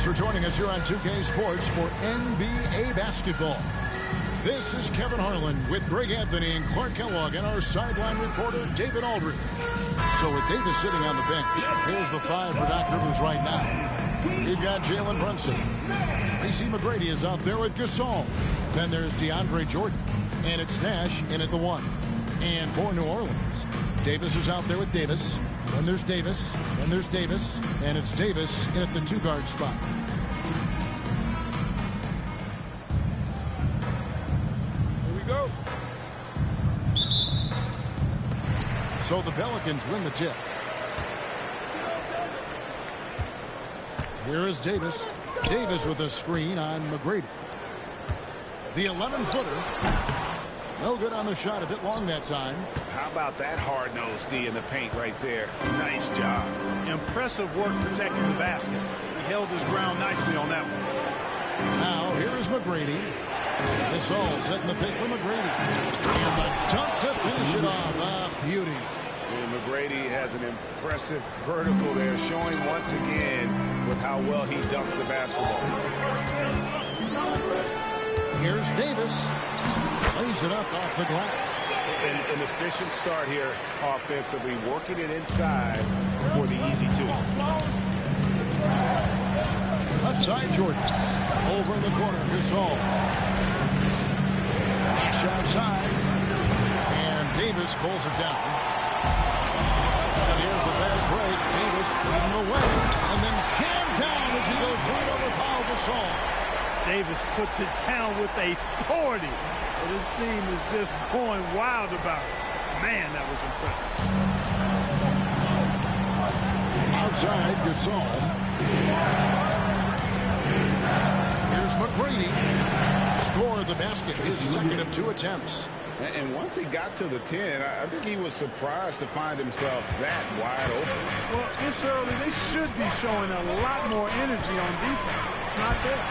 for joining us here on 2K Sports for NBA basketball. This is Kevin Harlan with Greg Anthony and Clark Kellogg and our sideline reporter, David Aldridge. So with Davis sitting on the bench, here's the five for Doc Rivers right now. We've got Jalen Brunson. Tracy McGrady is out there with Gasol. Then there's DeAndre Jordan. And it's Nash in at the one. And for New Orleans, Davis is out there with Davis. Then there's Davis. Then there's Davis. And it's Davis in at the two-guard spot. Go. So the Pelicans win the tip. Here is Davis. Davis with a screen on McGrady. The 11-footer. No good on the shot. A bit long that time. How about that hard-nosed D in the paint right there? Nice job. Impressive work protecting the basket. He held his ground nicely on that one. Now here is McGrady. This all setting the pick for McGrady. And the dunk to finish it off. Ah, beauty. And McGrady has an impressive vertical there, showing once again with how well he dunks the basketball. Here's Davis. Lays it up off the glass. An efficient start here offensively, working it inside for the easy two. Left side, Jordan. Over in the corner, Gasol. Nash outside. And Davis pulls it down. And here's the fast break. Davis leading the way. And then jammed down as he goes right over Paul Gasol. Davis puts it down with authority. But his team is just going wild about it. Man, that was impressive. Outside, Gasol. Here's McGrady. Scored the basket, his second of 2 attempts. And once he got to the 10, I think he was surprised to find himself that wide open. Well, this early, they should be showing a lot more energy on defense. It's not there.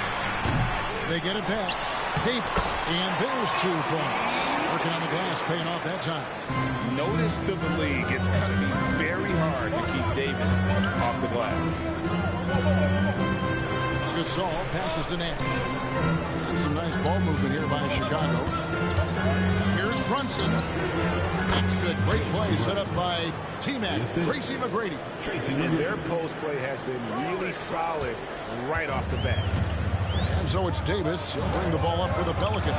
They get it back. Davis, and there's 2 points. Working on the glass, paying off that time. Notice to the league, it's going to be very hard to keep Davis off the glass. Gasol passes to Nash. And some nice ball movement here by Chicago. Here's Brunson. That's good. Great play set up by T-Mac, Tracy McGrady. And their post play has been really solid right off the bat. And so it's Davis. He'll bring the ball up for the Pelicans.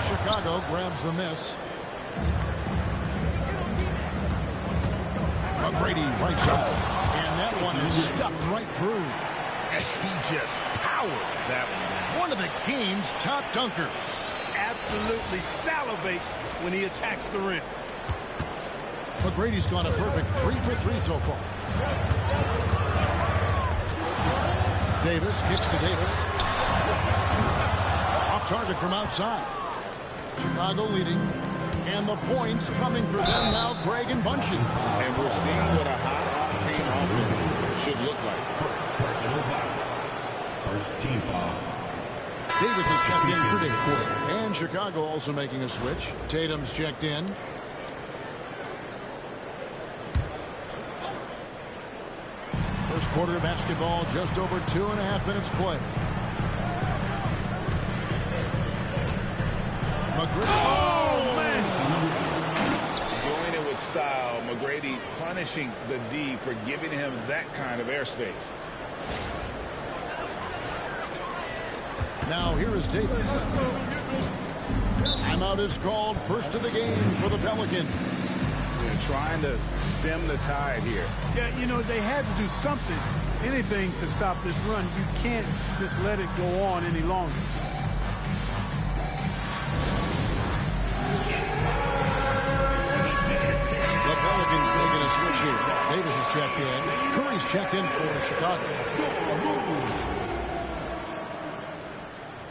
Chicago grabs the miss. McGrady right side. And that one is stuffed right through. And he just powered that one. One of the game's top dunkers. Absolutely salivates when he attacks the rim. McGrady's gone a perfect 3 for 3 so far. Davis kicks to Davis. Off target from outside. Chicago leading. And the points coming for them now, Greg and Bunches. And we're seeing what a high-octane offense should look like. Personal foul. First team foul. Davis is checked in for Davis. And Chicago also making a switch. Tatum's checked in. First quarter of basketball, just over 2.5 minutes play. McGrady. Oh, man. Doing it with style. McGrady punishing the D for giving him that kind of airspace. Now here is Davis. Timeout is called, first of the game for the Pelicans. They're trying to stem the tide here. Yeah, you know, they had to do something, anything to stop this run. You can't just let it go on any longer. The Pelicans making a switch here. Davis is checked in. Curry's checked in for Chicago.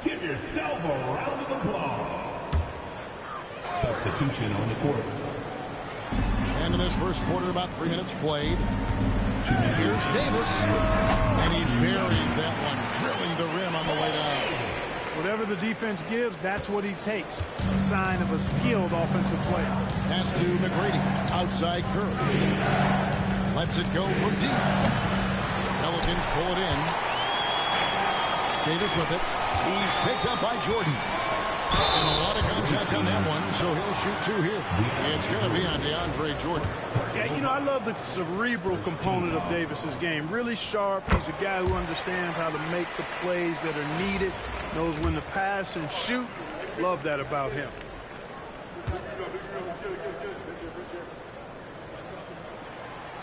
Give yourself a round of applause. Substitution on the court. And in this first quarter, about 3 minutes played. Here's Davis. And he buries that one, drilling the rim on the way down. Whatever the defense gives, that's what he takes. A sign of a skilled offensive player. Pass to McGrady. Outside Curry. Lets it go from deep. Pelicans pull it in. Davis with it. He's picked up by Jordan. And a lot of contact on that one, so he'll shoot two here. It's going to be on DeAndre Jordan. Yeah, you know, I love the cerebral component of Davis's game. Really sharp. He's a guy who understands how to make the plays that are needed, knows when to pass and shoot. Love that about him.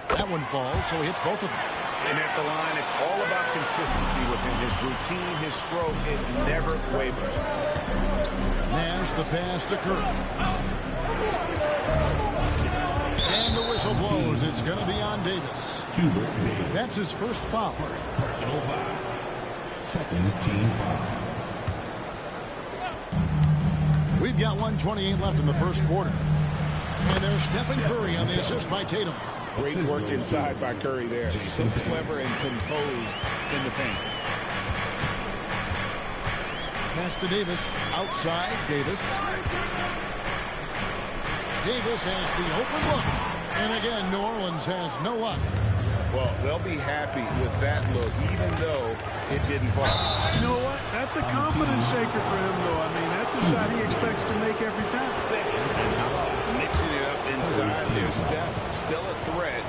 That one falls, so he hits both of them. And at the line, it's all about consistency with him. His routine, his stroke, it never wavers. Nash the pass to Curry. And the whistle blows. It's going to be on Davis. That's his first foul. Personal foul. Second team foul. We've got 1:28 left in the first quarter. And there's Stephen Curry on the assist by Tatum. Great work inside by Curry there. So clever and composed in the paint. Pass to Davis. Outside, Davis. Davis has the open look. And again, New Orleans has no luck. Well, they'll be happy with that look, even though it didn't fall. You know what? That's a confidence shaker for him, though. I mean, that's a shot he expects to make every time. And how about mixing it up inside there? Steph, still a threat.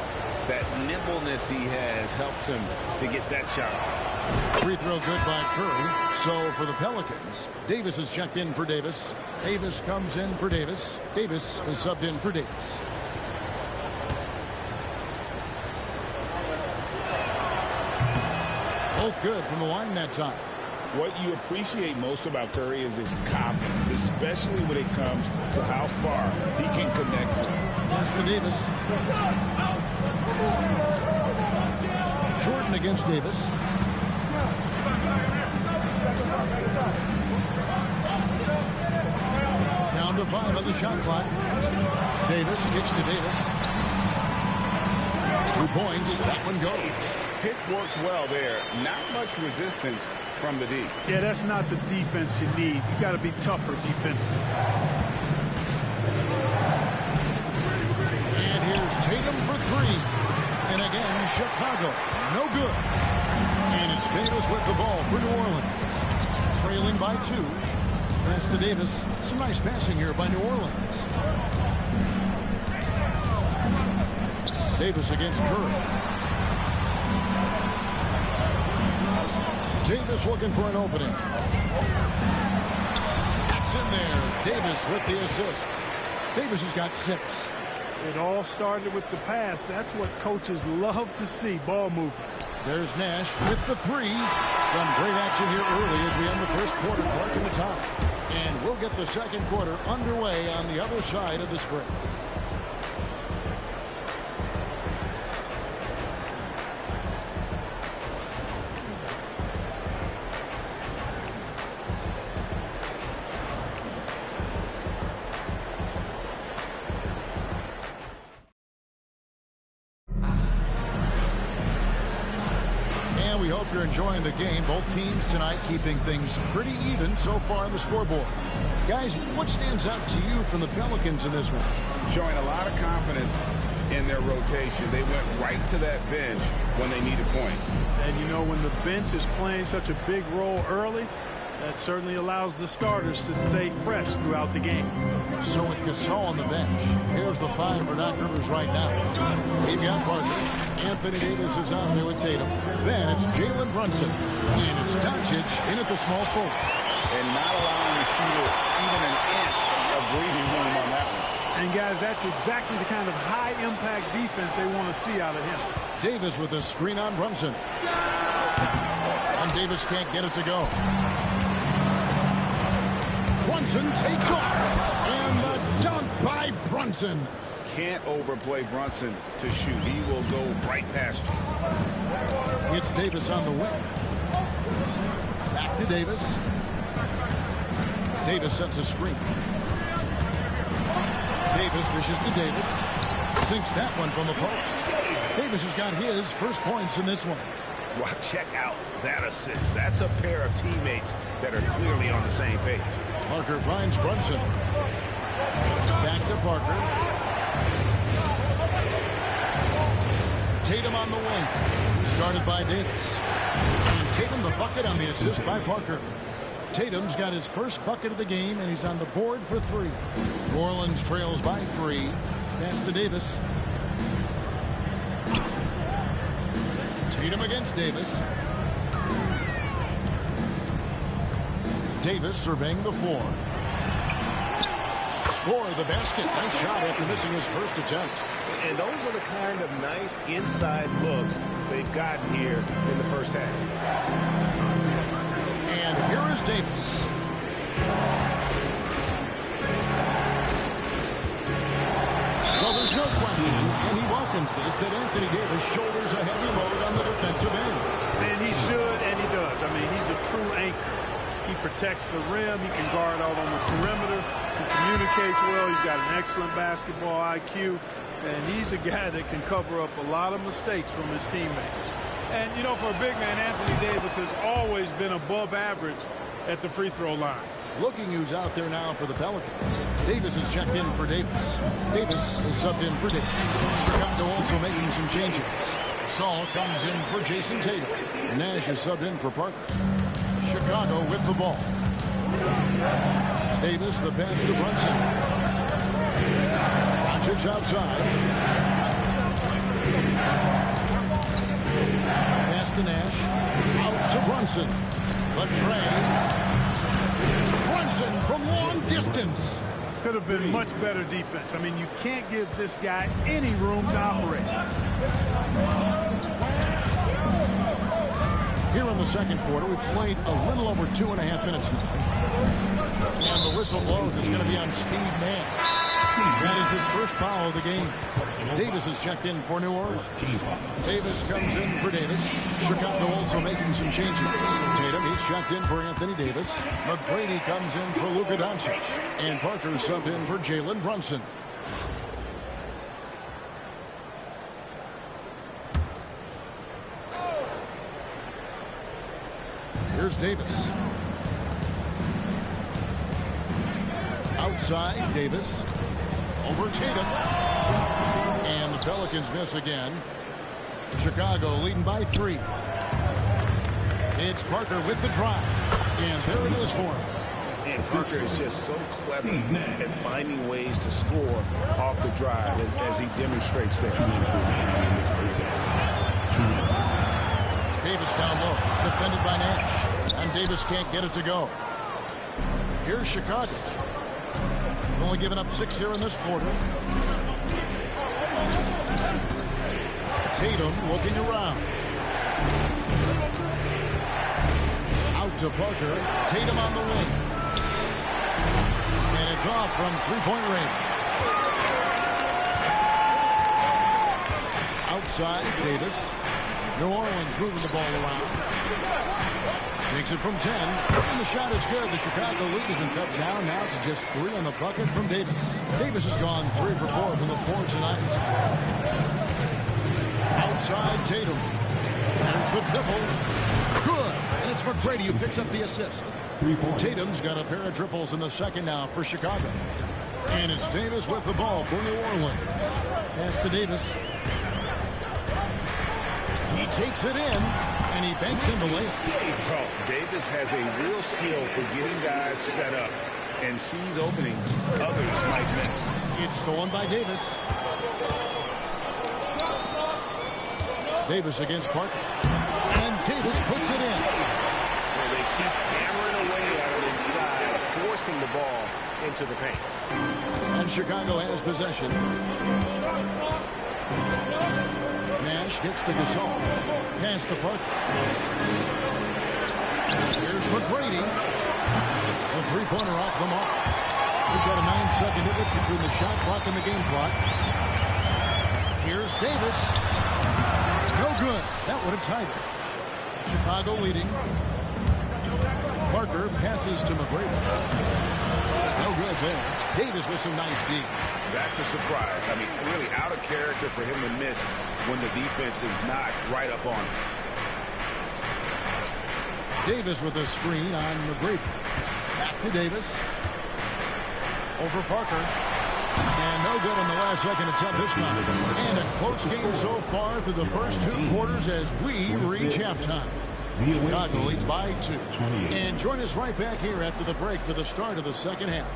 That nimbleness he has helps him to get that shot. Free throw good by Curry. So for the Pelicans, Davis is checked in for Davis. Davis comes in for Davis. Davis is subbed in for Davis. Both good from the line that time. What you appreciate most about Curry is his confidence, especially when it comes to how far he can connect from. Pass to Davis. Jordan against Davis. Down to 5 on the shot clock. Davis kicks to Davis. 2 points. That one goes. Pick works well there. Not much resistance from the D. Yeah, that's not the defense you need. You got to be tougher defensively. And here's Tatum for 3. And again, Chicago. No good. And it's Davis with the ball for New Orleans. Trailing by 2. Pass to Davis. Some nice passing here by New Orleans. Davis against Curry. Davis looking for an opening. That's in there. Davis with the assist. Davis has got 6. It all started with the pass. That's what coaches love to see, ball movement. There's Nash with the 3. Some great action here early as we end the first quarter. Clark in the top. And we'll get the second quarter underway on the other side of the break. We hope you're enjoying the game. Both teams tonight keeping things pretty even so far on the scoreboard. Guys, what stands out to you from the Pelicans in this one? Showing a lot of confidence in their rotation. They went right to that bench when they needed points. And you know, when the bench is playing such a big role early, that certainly allows the starters to stay fresh throughout the game. So with Gasol on the bench, here's the 5 for Doc Rivers right now. We've got Parker. Anthony Davis is out there with Tatum. Then it's Jalen Brunson. And it's Doncic in at the small forward. And not allowing the shooter even an inch of breathing room on that one. And guys, that's exactly the kind of high-impact defense they want to see out of him. Davis with a screen on Brunson. And Davis can't get it to go. Brunson takes off. And the dunk by Brunson. Can't overplay Brunson to shoot. He will go right past you. It's Davis on the wing. Back to Davis. Davis sets a screen. Davis dishes to Davis. Sinks that one from the post. Davis has got his first points in this one. Well, check out that assist. That's a pair of teammates that are clearly on the same page. Parker finds Brunson. Back to Parker. Tatum on the wing. Started by Davis. And Tatum the bucket on the assist by Parker. Tatum's got his first bucket of the game, and he's on the board for 3. New Orleans trails by 3. Pass to Davis. Tatum against Davis. Davis surveying the floor. Score the basket. Nice shot after missing his first attempt. And those are the kind of nice inside looks they've gotten here in the first half. And here is Davis. Well, there's no question, and he welcomes this, that Anthony Davis shoulders a heavy load on the defensive end. And he should, and he does. I mean, he's a true anchor. He protects the rim. He can guard out on the perimeter. He communicates well. He's got an excellent basketball IQ. And he's a guy that can cover up a lot of mistakes from his teammates. And, you know, for a big man, Anthony Davis has always been above average at the free throw line. Looking who's out there now for the Pelicans. Davis is checked in for Davis. Davis is subbed in for Davis. Chicago also making some changes. Saul comes in for Jason Tatum. Nash is subbed in for Parker. Chicago with the ball. Davis, the pass to Brunson. Rockets outside. Pass to Nash. Out to Brunson. Latrey. Brunson from long distance. Could have been much better defense. I mean, you can't give this guy any room to operate. Here in the second quarter, we've played a little over 2.5 minutes now. And the whistle blows. It's going to be on Steve Nash. That is his first foul of the game. Davis is checked in for New Orleans. Davis comes in for Davis. Chicago also making some changes. Tatum, he's checked in for Anthony Davis. McGrady comes in for Luka Doncic. And Parker subbed in for Jalen Brunson. Here's Davis. Outside, Davis. Over Tatum. And the Pelicans miss again. Chicago leading by 3. It's Parker with the drive. And there it is for him. And Parker is just so clever at finding ways to score off the drive as he demonstrates that. Davis down low. Defended by Nash. And Davis can't get it to go. Here's Chicago. Only given up 6 here in this quarter. Tatum looking around. Out to Parker. Tatum on the wing. And it's off from three-point range. Outside, Davis. New Orleans moving the ball around. Takes it from 10. And the shot is good. The Chicago lead has been cut down now to just 3 on the bucket from Davis. Davis has gone 3 for 4 from the floor tonight. Outside Tatum. There's the triple. Good. And it's McGrady who picks up the assist. Tatum's got a pair of triples in the second now for Chicago. And it's Davis with the ball for New Orleans. Pass to Davis. He takes it in, and he banks in the layup. Davis has a real skill for getting guys set up and sees openings others might miss. It's stolen by Davis. Davis against Parker. And Davis puts it in. And they keep hammering away at him inside, forcing the ball into the paint. And Chicago has possession. Nash gets to Gasol. Pass to Parker. Here's McGrady. A three-pointer off the mark. We've got a 9-second difference between the shot clock and the game clock. Here's Davis. No good. That would have tied it. Chicago leading. Parker passes to McGrady. No good there. Davis with some nice D. That's a surprise. I mean, really out of character for him to miss when the defense is not right up on him. Davis with a screen on McGrady. Back to Davis. Over Parker. And no good on the last second attempt this time. And a close game so far through the first 2 quarters as we reach halftime. Chicago leads by 2. And join us right back here after the break for the start of the second half.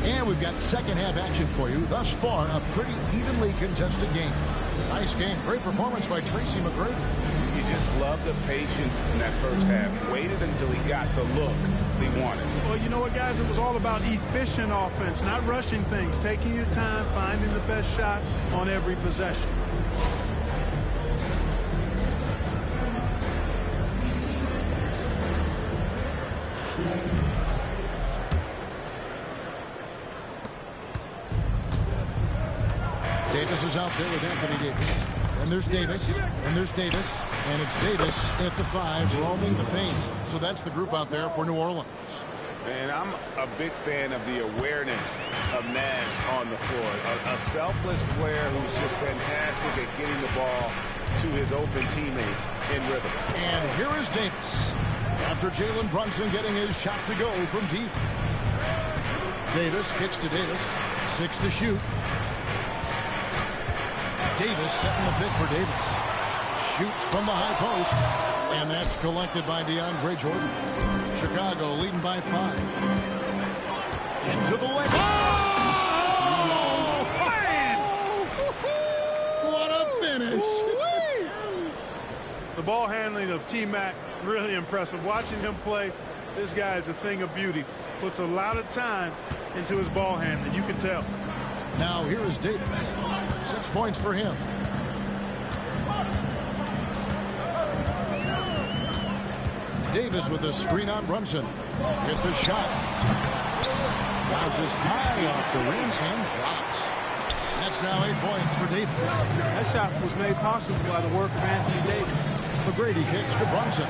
And we've got second half action for you. Thus far, a pretty evenly contested game. Nice game. Great performance by Tracy McGrady. You just love the patience in that first half. Waited until he got the look he wanted. Well, you know what, guys? It was all about efficient offense, not rushing things, taking your time, finding the best shot on every possession. Davis is out there with Anthony Davis. And there's Davis. And there's Davis. And it's Davis at the 5 roaming the paint. So that's the group out there for New Orleans. And I'm a big fan of the awareness of Nash on the floor. A selfless player who's just fantastic at getting the ball to his open teammates in rhythm. And here is Davis. After Jalen Brunson getting his shot to go from deep. Davis kicks to Davis. 6 to shoot. Davis setting the pick for Davis. Shoots from the high post. And that's collected by DeAndre Jordan. Chicago leading by 5. Into the lane. Oh! Man! What a finish. The ball handling of T-Mac, really impressive. Watching him play, this guy is a thing of beauty. Puts a lot of time into his ball handling. You can tell. Now here is Davis. 6 points for him. Davis with a screen on Brunson. Get the shot. Bounces high off the rim and drops. That's now 8 points for Davis. That shot was made possible by the work of Anthony Davis. McGrady kicks to Brunson.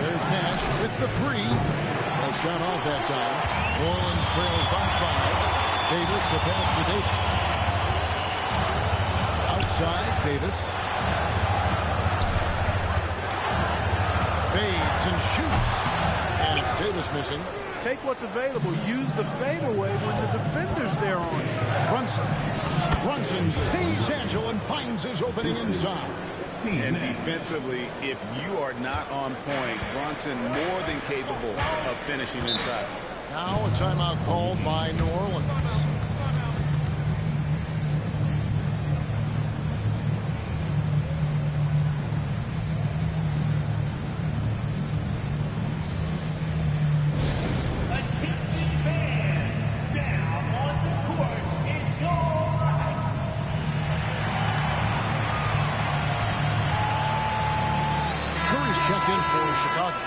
There's Nash with the 3. A shot off that time. New Orleans trails by 5. Davis, the pass to Davis. Outside, Davis. Fades and shoots. And it's Davis missing. Take what's available. Use the fadeaway when the defender's there on you. Brunson stays agile and finds his opening inside. And defensively, if you are not on point, Brunson more than capable of finishing inside. Now a timeout called by New Orleans. Checked in for Chicago.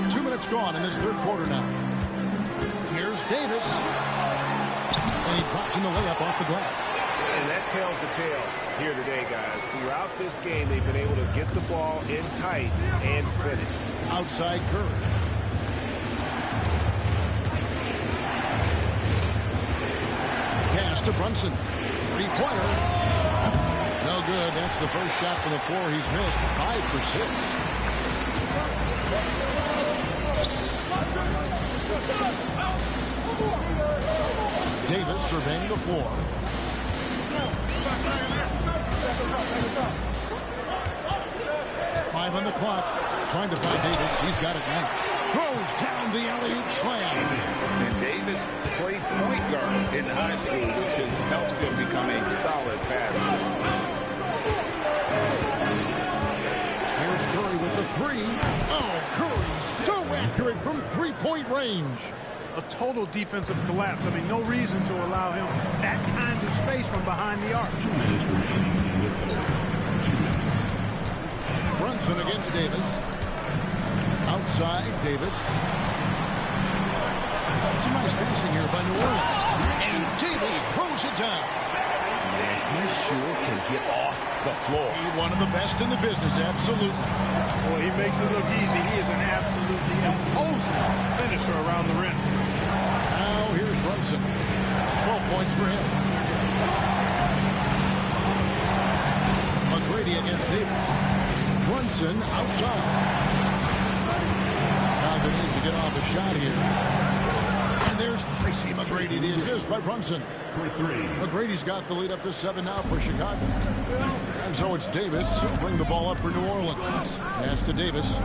2 minutes gone in this third quarter now. Here's Davis. And he drops in the layup off the glass. And that tells the tale here today, guys. Throughout this game, they've been able to get the ball in tight and finish. Outside Curry. Pass to Brunson. 3-pointer. No good. That's the first shot from the floor he's missed. 5 for 6. surveying the floor. 5 on the clock. Trying to find Davis. He's got it now. Throws down the alley-oop slam. And Davis played point guard in high school, which has helped him become a solid passer. Here's Curry with the three. Oh, Curry so accurate from three-point range. A total defensive collapse. I mean, no reason to allow him that kind of space from behind the arc. 2 minutes remaining in the third. 2 minutes. Brunson against Davis. Outside, Davis. Some nice spacing here by New Orleans. And Davis throws it down. Man, he sure can get off the floor. One of the best in the business, absolutely. Boy, he makes it look easy. He is an absolutely imposing finisher around the rim. Now here's Brunson. 12 points for him. McGrady against Davis. Brunson outside. Calvin needs to get off a shot here. And there's Tracy McGrady, the assist by Brunson. For 3. McGrady's got the lead up to 7 now for Chicago. And so it's Davis who'll bring the ball up for New Orleans. Pass to Davis.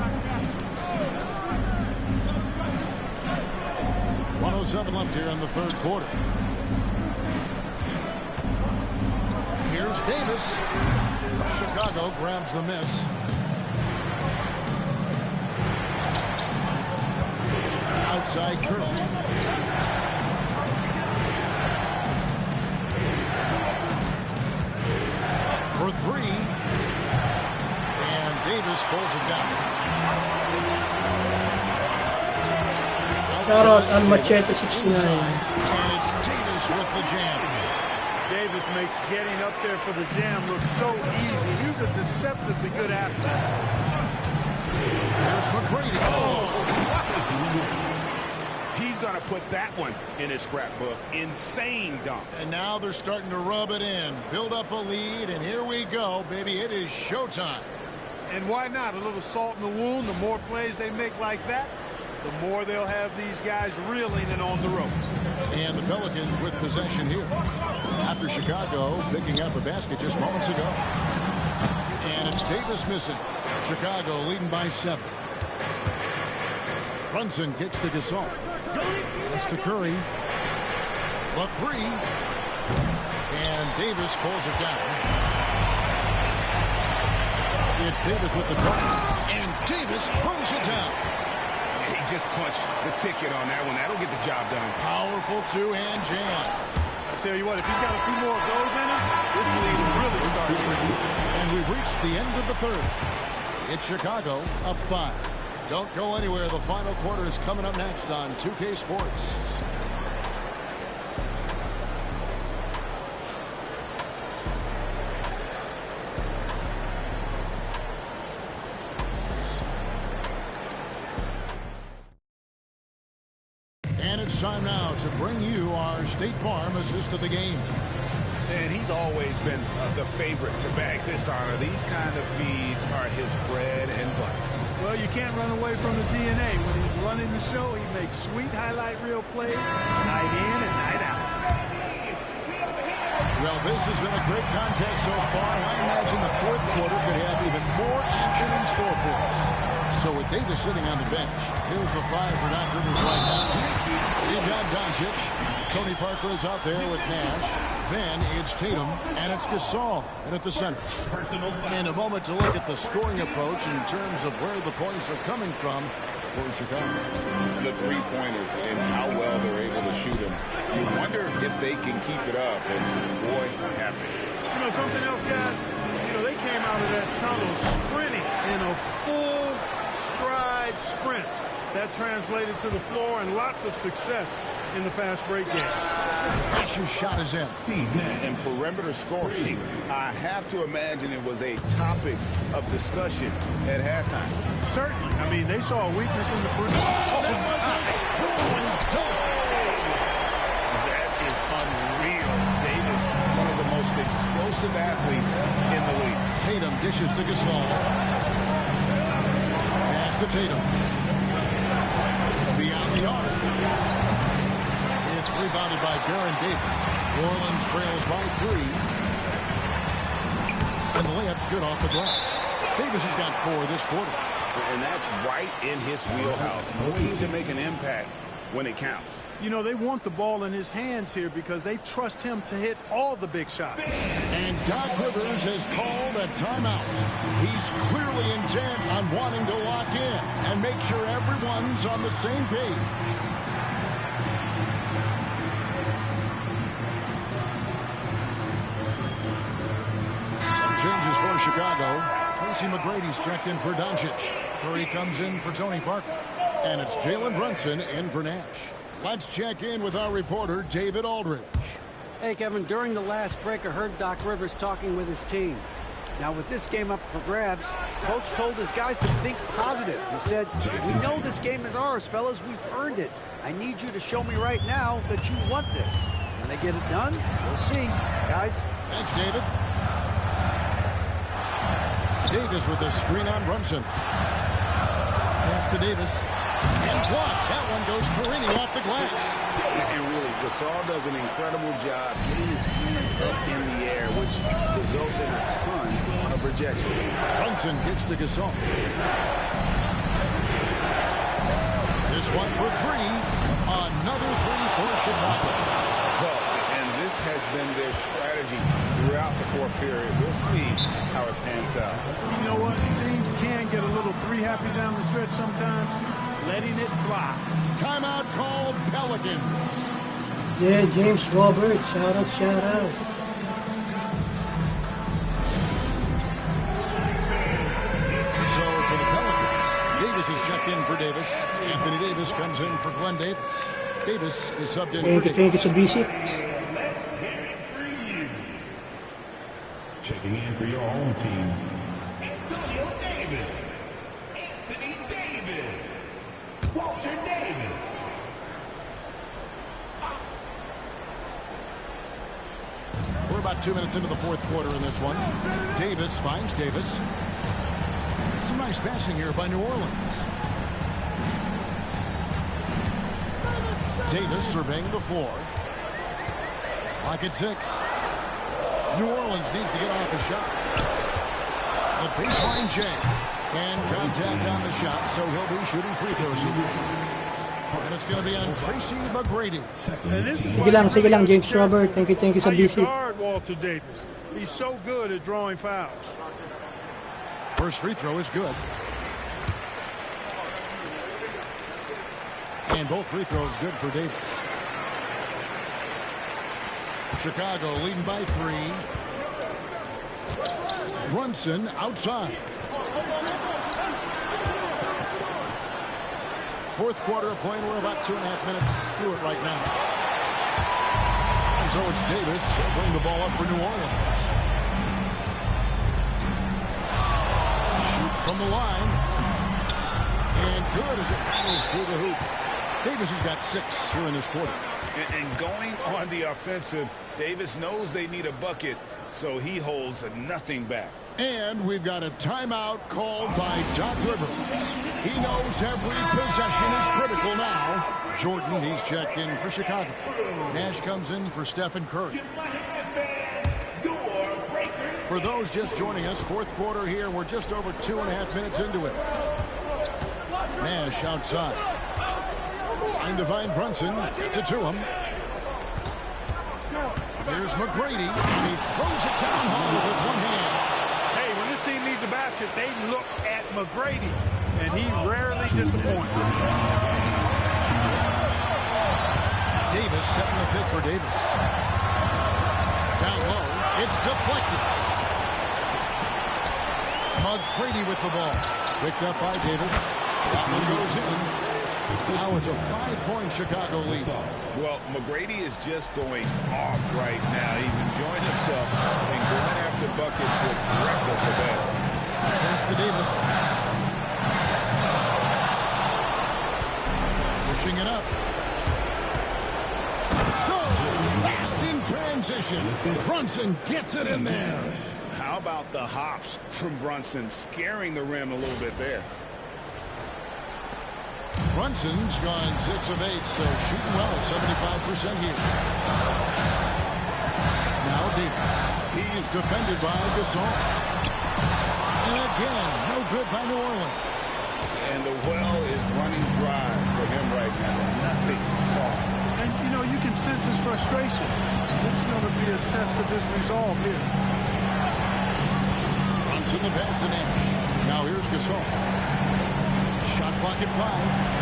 1:07 left here in the third quarter. Here's Davis. Chicago grabs the miss. Outside Curry. For 3. And Davis pulls it down. Shout out on MyCareer. And it's Davis with the jam. Davis makes getting up there for the jam look so easy. He's a deceptively good athlete. There's McGrady. Oh! He's going to put that one in his scrapbook. Insane dunk. And now they're starting to rub it in. Build up a lead, and here we go, baby. It is showtime. And why not? A little salt in the wound. The more plays they make like that, the more they'll have these guys reeling and on the ropes. And the Pelicans with possession here. After Chicago picking up a basket just moments ago. And it's Davis missing. Chicago leading by 7. Brunson gets to Gasol. That's to Curry. The 3. And Davis pulls it down. It's Davis with the drive. And Davis throws it down. He just punched the ticket on that one. That'll get the job done. Powerful two-hand jam. I tell you what, if he's got a few more of those in him, this lead really starts. And we've reached the end of the third. It's Chicago up 5. Don't go anywhere. The final quarter is coming up next on 2K Sports. And it's time now to bring you our State Farm assist of the game. And he's always been the favorite to bag this honor. These kind of feeds are his bread and butter. Well, you can't run away from the DNA. When he's running the show, he makes sweet highlight reel plays night in and night out. Well, this has been a great contest so far. I imagine the fourth quarter could have even more action in store for us. So with Davis sitting on the bench, here's the 5 for Doc Rivers right now. You've got Doncic. Tony Parker is out there with Nash. Then it's Tatum, and it's Gasol and at the center. In a moment to look at the scoring approach in terms of where the points are coming from for Chicago. The three-pointers and how well they're able to shoot them. You wonder if they can keep it up, and boy, have they. You know something else, guys? You know, they came out of that tunnel sprinting in a full stride sprint. That translated to the floor and lots of success in the fast break game. Asher's shot is in. And perimeter scoring, I have to imagine it was a topic of discussion at halftime. Certainly. I mean, they saw a weakness in the perimeter. That is unreal. Davis, one of the most explosive athletes in the league. Tatum dishes to Gasol. Pass to Tatum. Beyond the arc. It's Rebounded by Baron Davis. New Orleans trails by 3. And the layup's good off the glass. Davis has got 4 this quarter. And that's right in his wheelhouse. Looking to make an impact when it counts. You know, they want the ball in his hands here because they trust him to hit all the big shots. And Doc Rivers has called a timeout. He's clearly intent on wanting to lock in and make sure everyone's on the same page. Some changes for Chicago. Tracy McGrady's checked in for Doncic. Curry comes in for Tony Parker. And it's Jalen Brunson in for Nash. Let's check in with our reporter, David Aldridge. Hey, Kevin, during the last break, I heard Doc Rivers talking with his team. Now, with this game up for grabs, Coach told his guys to think positive. He said, we know this game is ours, fellas. We've earned it. I need you to show me right now that you want this. When they get it done, we'll see. Guys. Thanks, David. Davis with the screen on Brunson. Pass to Davis. And blocked. That one goes careening off the glass. And really, Gasol does an incredible job getting his hands up in the air, which results in a ton of rejection. Brunson gets to Gasol. This one for 3. Another 3 for Chicago. Well, and this has been their strategy throughout the fourth period. We'll see how it pans out. You know what? Teams can get a little 3-happy down the stretch sometimes. Letting it fly. Timeout called Pelicans. Yeah, James Robert. Shout out, shout out. So for the Pelicans, Davis is checked in for Davis. Anthony Davis comes in for Glenn Davis. Davis is subbed in for Davis. Thank you, Sabisi. Checking in for your home team, Antonio Davis, Anthony Davis, Walter Davis. We're about 2 minutes into the fourth quarter in this one. Davis finds Davis. Some nice passing here by New Orleans. Davis surveying the floor. Clock at 6. New Orleans needs to get off a shot. A baseline jam. And contact on the shot, so he'll be shooting free throws here. And it's going to be on Tracy McGrady. And this is Sige lang, James Robert. Thank you, how you Sabisi. guard Walter Davis. He's so good at drawing fouls. First free throw is good. And both free throws good for Davis. Chicago leading by 3. Brunson outside. Fourth quarter of play, we're about 2.5 minutes through it right now. And so it's Davis bring the ball up for New Orleans. Shoots from the line. And good as it rattles through the hoop. Davis has got 6 here in this quarter. And going on the offensive, Davis knows they need a bucket, so he holds nothing back. And we've got a timeout called by Doc Rivers. He knows every possession is critical now. Jordan, he's checked in for Chicago. Nash comes in for Stephen Curry. For those just joining us, fourth quarter here, we're just over 2.5 minutes into it. Nash outside. Trying to find Brunson. Gets it to him. Here's McGrady. And he throws it down home with one hand. Hey, when this team needs a basket, they look at McGrady. And he rarely disappoints. Davis setting the pick for Davis. Down low. It's deflected. McGrady with the ball. Picked up by Davis. That one goes in. Now it's a 5-point Chicago lead. Well, McGrady is just going off right now. He's enjoying himself and going after buckets with reckless abandon. Pass to Davis. Pushing it up. So fast in transition. Brunson gets it in there. How about the hops from Brunson, scaring the rim a little bit there. Brunson's gone 6 of 8, so shooting well, 75% here. Now Davis. He's defended by Gasol. And again, no good by New Orleans. And the well is running dry for him right now. Nothing falling. And, you know, you can sense his frustration. This is going to be a test of his resolve here. Brunson the pass to Nash. Now here's Gasol. Shot clock at 5.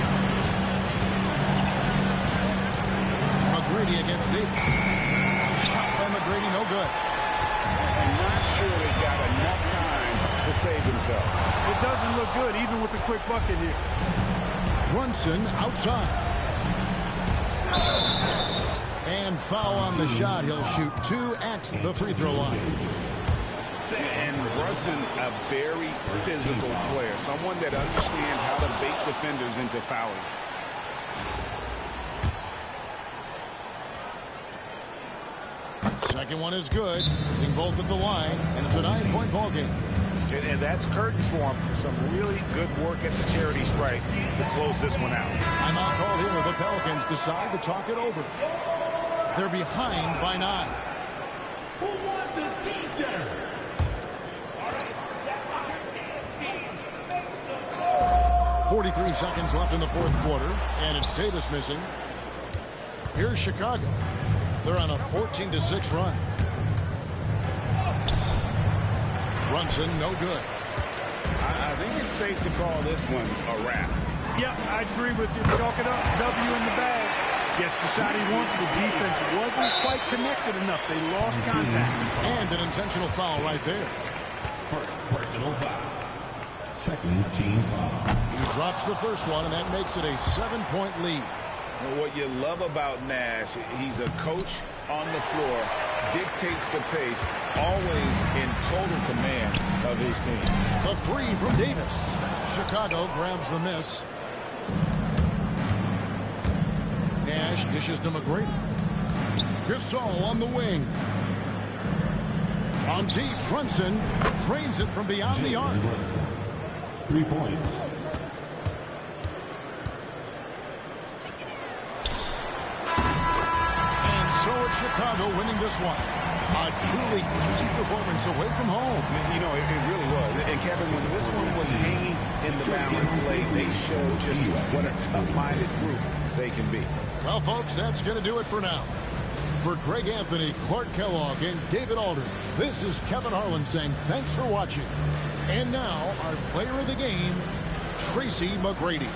McGrady against Davis. Shot by McGrady, no good. And not sure they got enough time to save himself. It doesn't look good, even with a quick bucket here. Brunson outside. And foul on the shot. He'll shoot 2 at the free throw line. And Brunson, a very physical player, someone that understands how to bait defenders into fouling. Second one is good. Hitting both at the line, and it's a 9-point ball game. And that's curtains for him. Some really good work at the charity stripe to close this one out. Timeout called here. The Pelicans decide to talk it over. They're behind by 9. Who wants a t-shirt? 43 seconds left in the fourth quarter, and it's Davis missing. Here's Chicago. They're on a 14-6 run. Brunson, no good. I think it's safe to call this one a wrap. Yeah, I agree with you. Chalk it up. W in the bag. Gets the shot he wants. The defense wasn't quite connected enough. They lost contact. And an intentional foul right there. First personal foul. Second team foul. He drops the first one, and that makes it a 7-point lead. What you love about Nash, he's a coach on the floor, dictates the pace, always in total command of his team. The 3 from Davis. Chicago grabs the miss. Nash dishes to McGrady. Gasol on the wing. On deep, Brunson drains it from beyond the arc. 3 points. So it's Chicago winning this one. A truly easy performance away from home. You know, it really was. And Kevin, when this one was hanging in the balance late, they showed just what a tough-minded group they can be. Well, folks, that's going to do it for now. For Greg Anthony, Clark Kellogg, and David Aldridge, this is Kevin Harlan saying thanks for watching. And now, our player of the game, Tracy McGrady.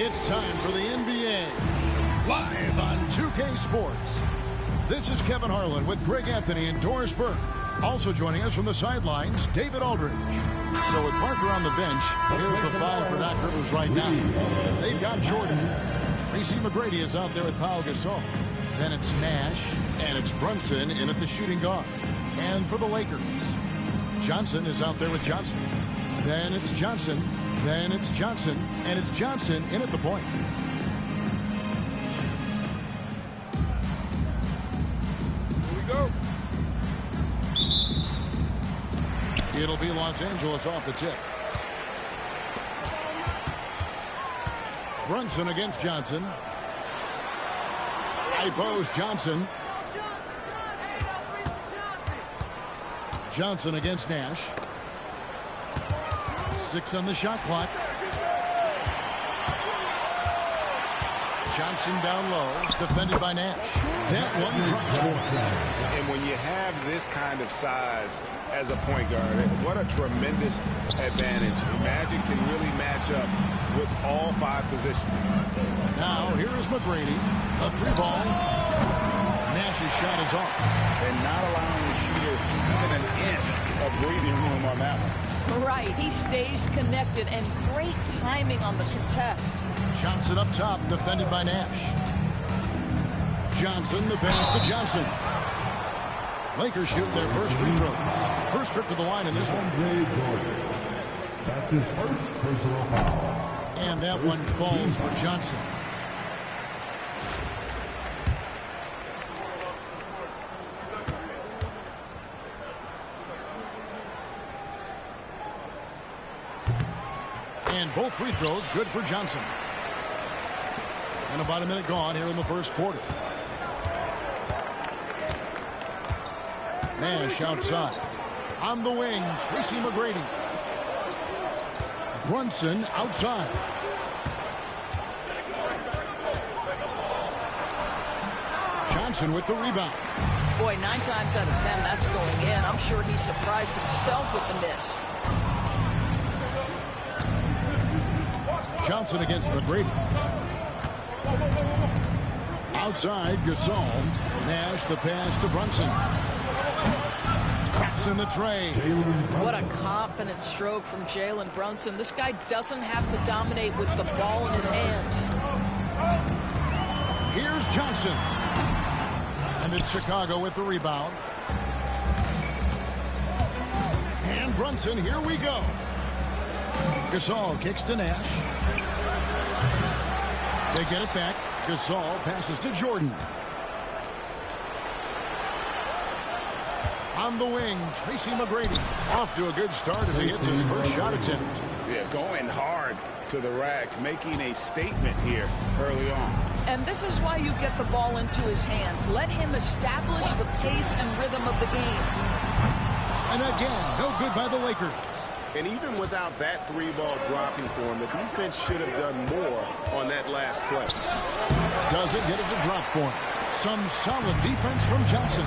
It's time for the NBA, live on 2K Sports. This is Kevin Harlan with Greg Anthony and Doris Burke. Also joining us from the sidelines, David Aldridge. So with Parker on the bench, here's the five for Doc Rivers right now. They've got Jordan. Tracy McGrady is out there with Pau Gasol. Then it's Nash, and it's Brunson in at the shooting guard. And for the Lakers, Johnson is out there with Johnson. Then it's Johnson. Then it's Johnson, and it's Johnson in at the point. Here we go. It'll be Los Angeles off the tip. Brunson against Johnson. High post Johnson. Johnson against Nash. 6 on the shot clock. Johnson down low, defended by Nash. That one drops for him. And when you have this kind of size as a point guard, what a tremendous advantage. Magic can really match up with all 5 positions. Now, here is McGrady. A 3-ball. Nash's shot is off. And not allowing the shooter even an inch of breathing room on that one. Right, he stays connected, and great timing on the contest. Johnson up top, defended by Nash. Johnson, the pass to Johnson. Lakers shooting their first free throws. First trip to the line in this one. That's his first personal foul. And that one falls for Johnson. And both free throws good for Johnson. And about a minute gone here in the first quarter. Nash outside. On the wing, Tracy McGrady. Brunson outside. Johnson with the rebound. Boy, 9 times out of 10, that's going in. I'm sure he surprised himself with the miss. Johnson against McGrady. Outside, Gasol. Nash, the pass to Brunson. Cracks in the tray. What a confident stroke from Jalen Brunson. This guy doesn't have to dominate with the ball in his hands. Here's Johnson. And it's Chicago with the rebound. And Brunson, here we go. Gasol kicks to Nash. They get it back. Gasol passes to Jordan. On the wing, Tracy McGrady. Off to a good start as he hits his first shot attempt. Yeah, going hard to the rack, making a statement here early on. And this is why you get the ball into his hands. Let him establish the pace and rhythm of the game. And again, no good by the Lakers. And even without that 3-ball dropping for him, the defense should have done more on that last play. Doesn't get it to drop for him. Some solid defense from Johnson.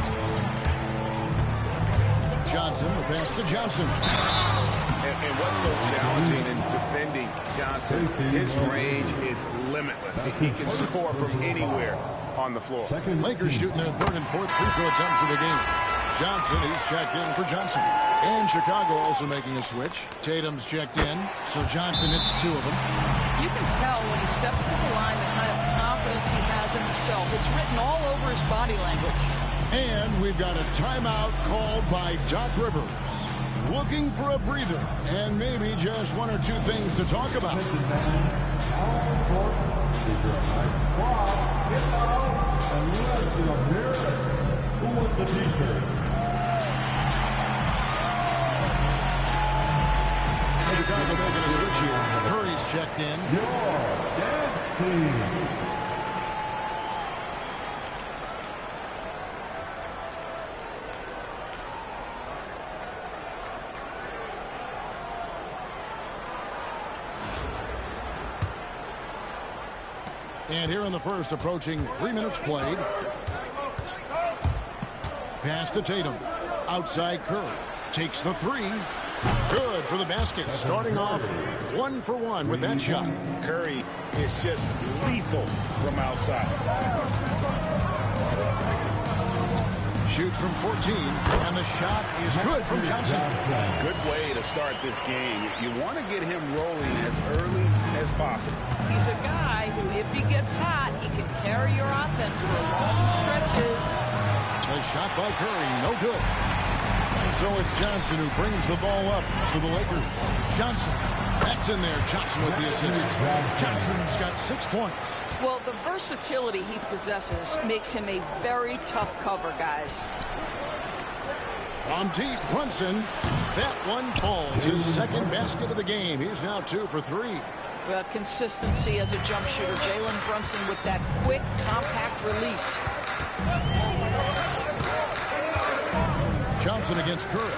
Johnson, the pass to Johnson. And what's so challenging in defending Johnson, his range is limitless. He can score from anywhere on the floor. Lakers shooting their 3rd and 4th free throw attempts of the game. Johnson, he's checked in for Johnson. And Chicago also making a switch. Tatum's checked in, so Johnson hits 2 of them. You can tell when he steps to the line the kind of confidence he has in himself. It's written all over his body language. And we've got a timeout called by Doc Rivers. Looking for a breather and maybe just 1 or 2 things to talk about. Who wants the t-shirt? Chicago making a switch here. Curry's checked in. Your dance team. And here in the first, approaching 3 minutes played. Pass to Tatum. Outside Curry. Takes the 3. Good for the basket. Starting off 1 for 1 with that shot. Curry is just lethal from outside. Shoots from 14, and the shot is good from Johnson. Good way to start this game. You want to get him rolling as early as possible. He's a guy who, if he gets hot, he can carry your offense for long stretches. A shot by Curry, no good. And so it's Johnson who brings the ball up for the Lakers. Johnson, that's in there. Johnson with the assist. Johnson's got 6 points. Well, the versatility he possesses makes him a very tough cover, guys. From deep, Brunson. That one falls. His second basket of the game. He's now 2 for 3. Well, consistency as a jump shooter. Jalen Brunson with that quick, compact release. Johnson against Curry.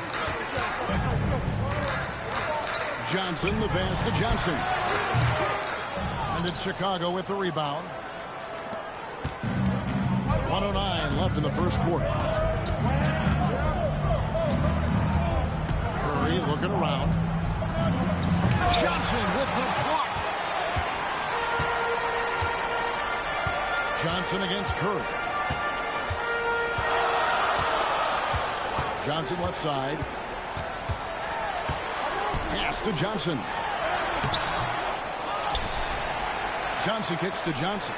Johnson, the pass to Johnson. And it's Chicago with the rebound. 1:09 left in the first quarter. Curry looking around. Johnson with the block. Johnson against Curry. Johnson left side. Pass to Johnson. Johnson kicks to Johnson.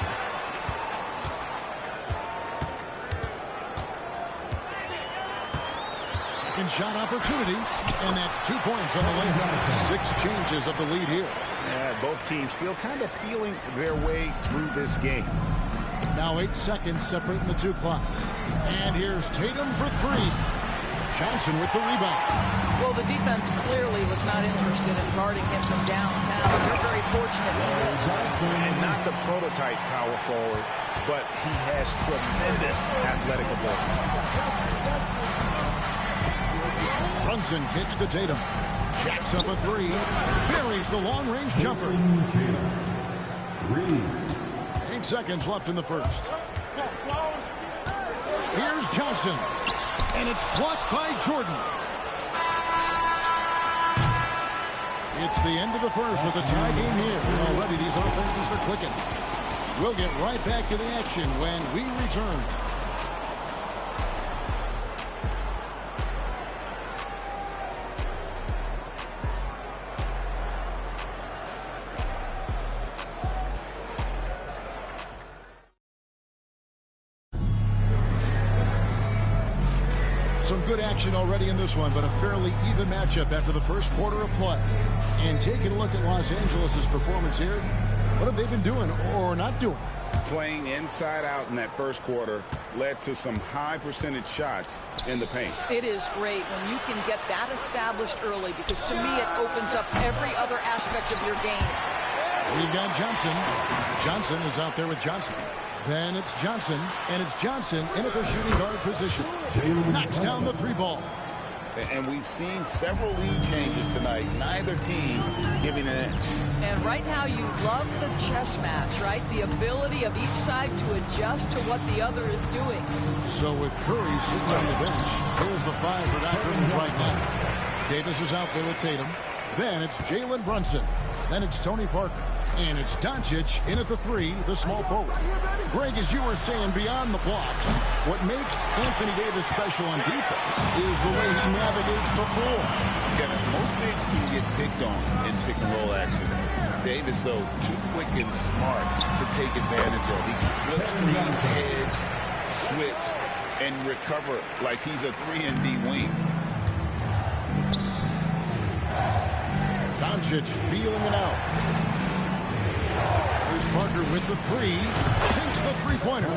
Second shot opportunity, and that's 2 points on the layup. 6 changes of the lead here. Yeah, both teams still kind of feeling their way through this game. Now 8 seconds separating the two clocks. And here's Tatum for 3. Johnson with the rebound. Well, the defense clearly was not interested in guarding him from downtown. They're very fortunate he missed. And not the prototype power forward, but he has tremendous athletic ability. Brunson kicks to Tatum. Jacks up a 3. Buries the long-range jumper. 8 seconds left in the first. Here's Johnson. And it's blocked by Jordan. It's the end of the first with a tie game here. Already these offenses are clicking. We'll get right back to the action when we return. Some good action already in this one, but a fairly even matchup after the first quarter of play. And taking a look at Los Angeles' performance here, what have they been doing or not doing? Playing inside out in that first quarter led to some high percentage shots in the paint. It is great when you can get that established early, because to me it opens up every other aspect of your game. We've got Johnson. Johnson is out there with Johnson. Then it's Johnson, and it's Johnson in at the shooting guard position. Knocks down the 3 ball. And we've seen several lead changes tonight. Neither team giving an inch. And right now you love the chess match, right? The ability of each side to adjust to what the other is doing. So with Curry sitting on the bench, here's the 5 for Doc Rivers right now. Davis is out there with Tatum. Then it's Jalen Brunson. Then it's Tony Parker. And it's Doncic in at the 3, the small forward. Greg, as you were saying, beyond the blocks, what makes Anthony Davis special on defense is the way he navigates the floor. Kevin, most bigs can get picked on in pick-and-roll action. Davis, though, too quick and smart to take advantage of. He can slip screens, hedge, switch, and recover like he's a 3-and-D wing. Doncic feeling it out. Here's Parker with the 3. Sinks the 3-pointer.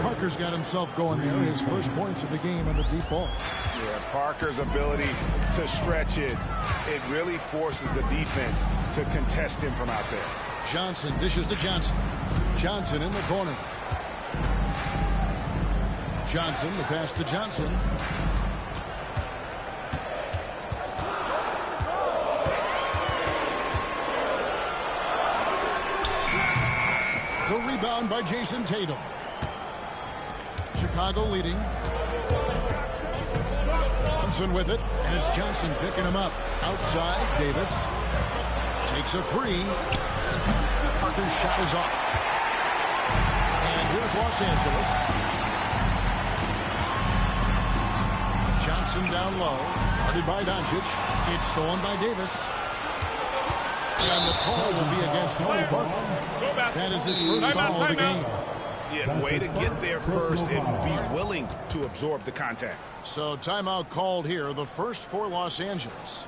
Parker's got himself going there. His first points of the game on the deep ball. Yeah, Parker's ability to stretch it, it really forces the defense to contest him from out there. Johnson dishes to Johnson. Johnson in the corner. Johnson, the pass to Johnson. The rebound by Jason Tatum. Chicago leading. From Brunson with it, and it's Johnson picking him up. Outside, Davis takes a three. Parker's shot is off. And here's Los Angeles. Johnson down low. Guarded by Doncic. It's stolen by Davis. And the call will be against Tony Parker. That is his first foul of the game. Yeah, way to get there first and be willing to absorb the contact. So timeout called here, the first for Los Angeles.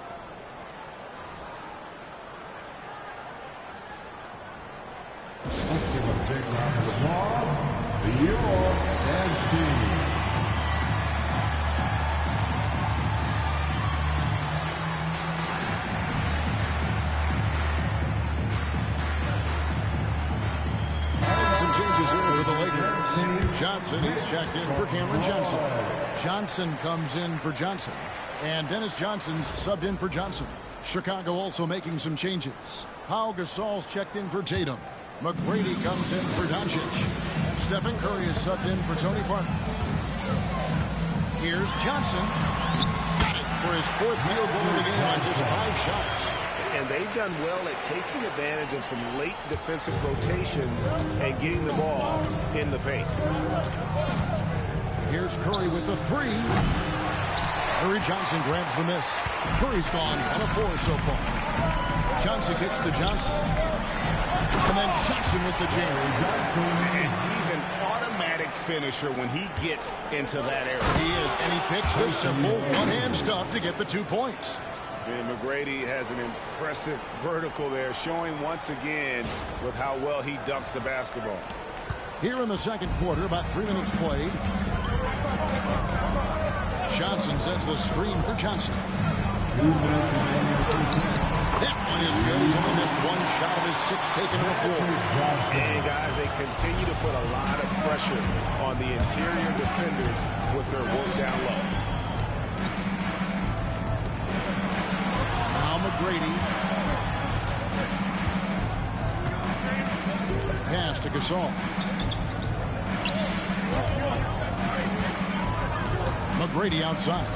Johnson is checked in for Cameron Johnson. Johnson comes in for Johnson. And Dennis Johnson's subbed in for Johnson. Chicago also making some changes. Pau Gasol's checked in for Tatum. McGrady comes in for Doncic. Stephen Curry is subbed in for Tony Parker. Here's Johnson. Got it for his fourth field goal of the game on just 5 shots. And they've done well at taking advantage of some late defensive rotations and getting the ball in the paint. Here's Curry with the three. Curry Johnson grabs the miss. Curry's gone 1 of 4 so far. Johnson kicks to Johnson. And then Johnson with the jam. And he's an automatic finisher when he gets into that area. He is, and he picks the simple one-hand stuff to get the 2 points. And McGrady has an impressive vertical there, showing once again with how well he dunks the basketball. Here in the second quarter, about 3 minutes played. Johnson sends the screen for Johnson. That one is good. He's only missed 1 shot of his 6 taken to the floor. And guys, they continue to put a lot of pressure on the interior defenders with their work down low. McGrady. Pass to Gasol. McGrady outside.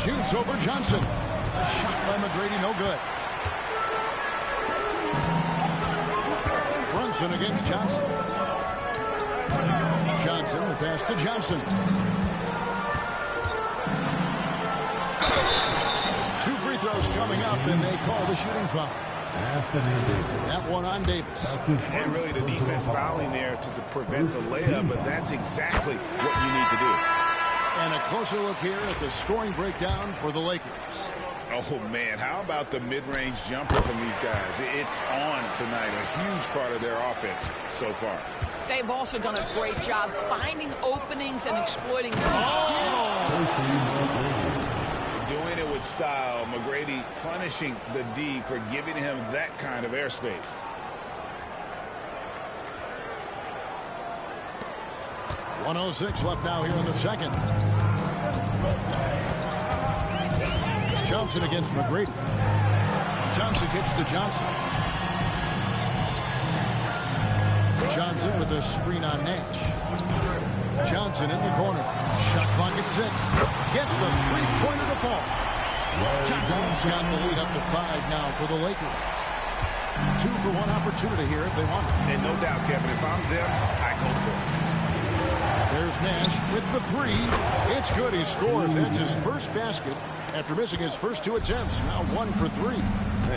Shoots over Johnson. A shot by McGrady, no good. Brunson against Johnson. Johnson, the pass to Johnson. 2 free throws coming up, and they call the shooting foul. That one on Davis. And really the defense fouling there to prevent the layup, but that's exactly what you need to do. And a closer look here at the scoring breakdown for the Lakers. Oh, man, how about the mid-range jumper from these guys? It's on tonight, a huge part of their offense so far. They've also done a great job finding openings and exploiting them. Doing it with style. McGrady punishing the D for giving him that kind of airspace. .106 left now here in the second. Johnson against McGrady. Johnson kicks to Johnson. Johnson with a screen on Nash. Johnson in the corner. Shot clock at 6. Gets the three-pointer to fall. Johnson's got the lead up to 5 now for the Lakers. 2 for 1 opportunity here if they want it. And no doubt, Kevin, if I'm them, I go for it. There's Nash with the 3. It's good. He scores. That's his first basket after missing his first 2 attempts. Now 1 for 3.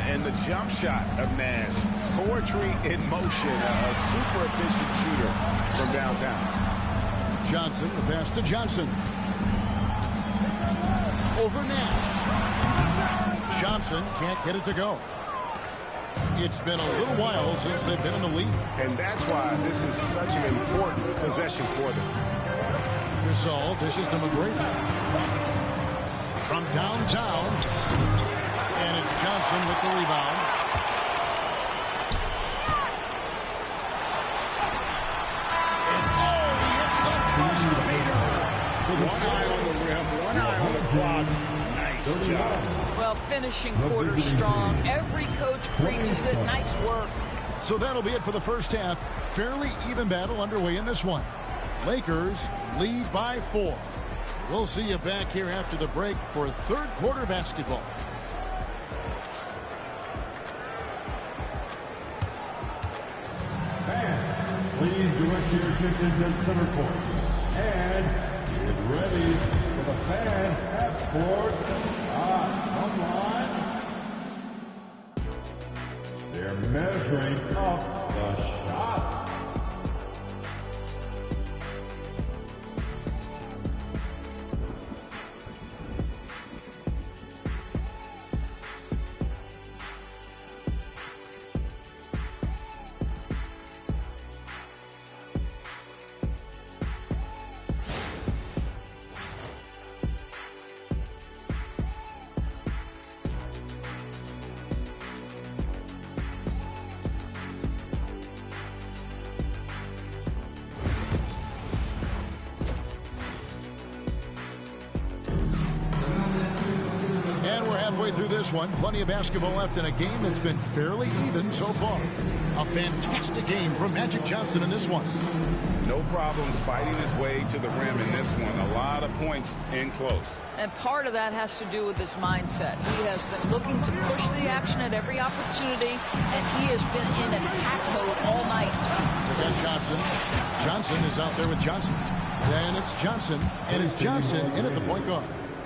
And the jump shot of Nash. Poetry in motion. A super efficient shooter from downtown. Johnson, the pass to Johnson. Over Nash. Johnson can't get it to go. It's been a little while since they've been in the lead. And that's why this is such an important possession for them. Gasol dishes to McGrady. From downtown. And it's Johnson with the rebound. And he hits the buzzer beater. 1 eye on the rim, 1 eye on the clock. Nice job. Well, finishing quarter strong. Every coach preaches it. Nice work. So that'll be it for the first half. Fairly even battle underway in this one. Lakers lead by 4. We'll see you back here after the break for third quarter basketball. Fans, please direct your attention to center court. And get ready for the fan half-court shot. Come on. They're measuring up the shot. Through this one, plenty of basketball left in a game that's been fairly even so far. A fantastic game from Magic Johnson in this one. No problems fighting his way to the rim in this one. A lot of points in close. And part of that has to do with his mindset. He has been looking to push the action at every opportunity, and he has been in attack mode all night. Again, Johnson. Johnson is out there with Johnson. Then it's Johnson, and it's Johnson in at the point guard.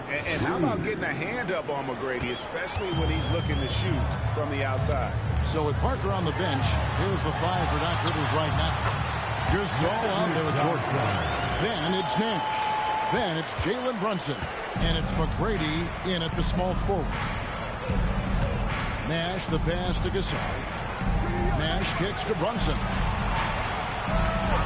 And how about getting a hand up on McGrady, especially when he's looking to shoot from the outside? So with Parker on the bench, here's the 5 for Doc Rivers right now. Here's Saul out there with Jordan. Then it's Nash. Then it's Jalen Brunson. And it's McGrady in at the small forward. Nash, the pass to Gasol. Nash kicks to Brunson.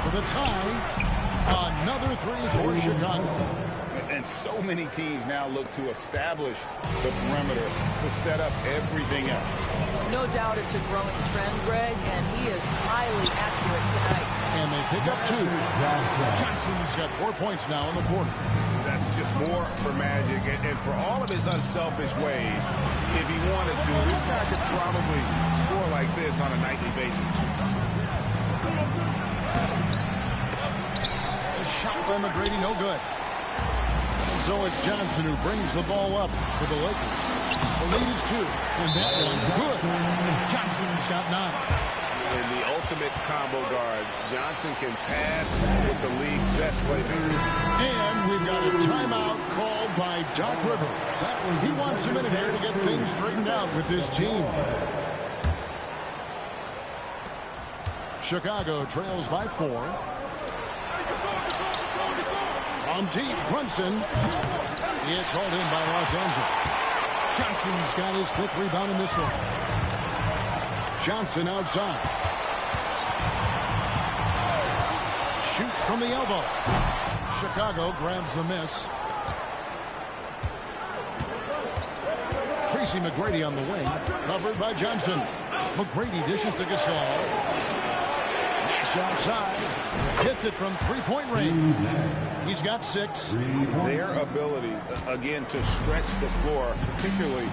For the tie, another 3 for Chicago. And so many teams now look to establish the perimeter to set up everything else. No doubt it's a growing trend, Greg, and he is highly accurate tonight. And they pick up 2. Johnson's got 4 points now in the quarter. That's just more for Magic. And for all of his unselfish ways, if he wanted to, this guy could probably score like this on a nightly basis. A shot by McGrady, no good. So it's Johnson who brings the ball up for the Lakers. The lead is 2, and that one good. Johnson's got 9. In the ultimate combo guard, Johnson can pass with the league's best playmaker. And we've got a timeout called by Doc Rivers. He wants a minute here to get things straightened out with his team. Chicago trails by 4. On deep, Brunson. It's hauled in by Los Angeles. Johnson's got his 5th rebound in this one. Johnson outside. Shoots from the elbow. Chicago grabs the miss. Tracy McGrady on the wing. Covered by Johnson. McGrady dishes to Gasol. Outside, hits it from 3-point range. He's got 6. Their ability, again, to stretch the floor, particularly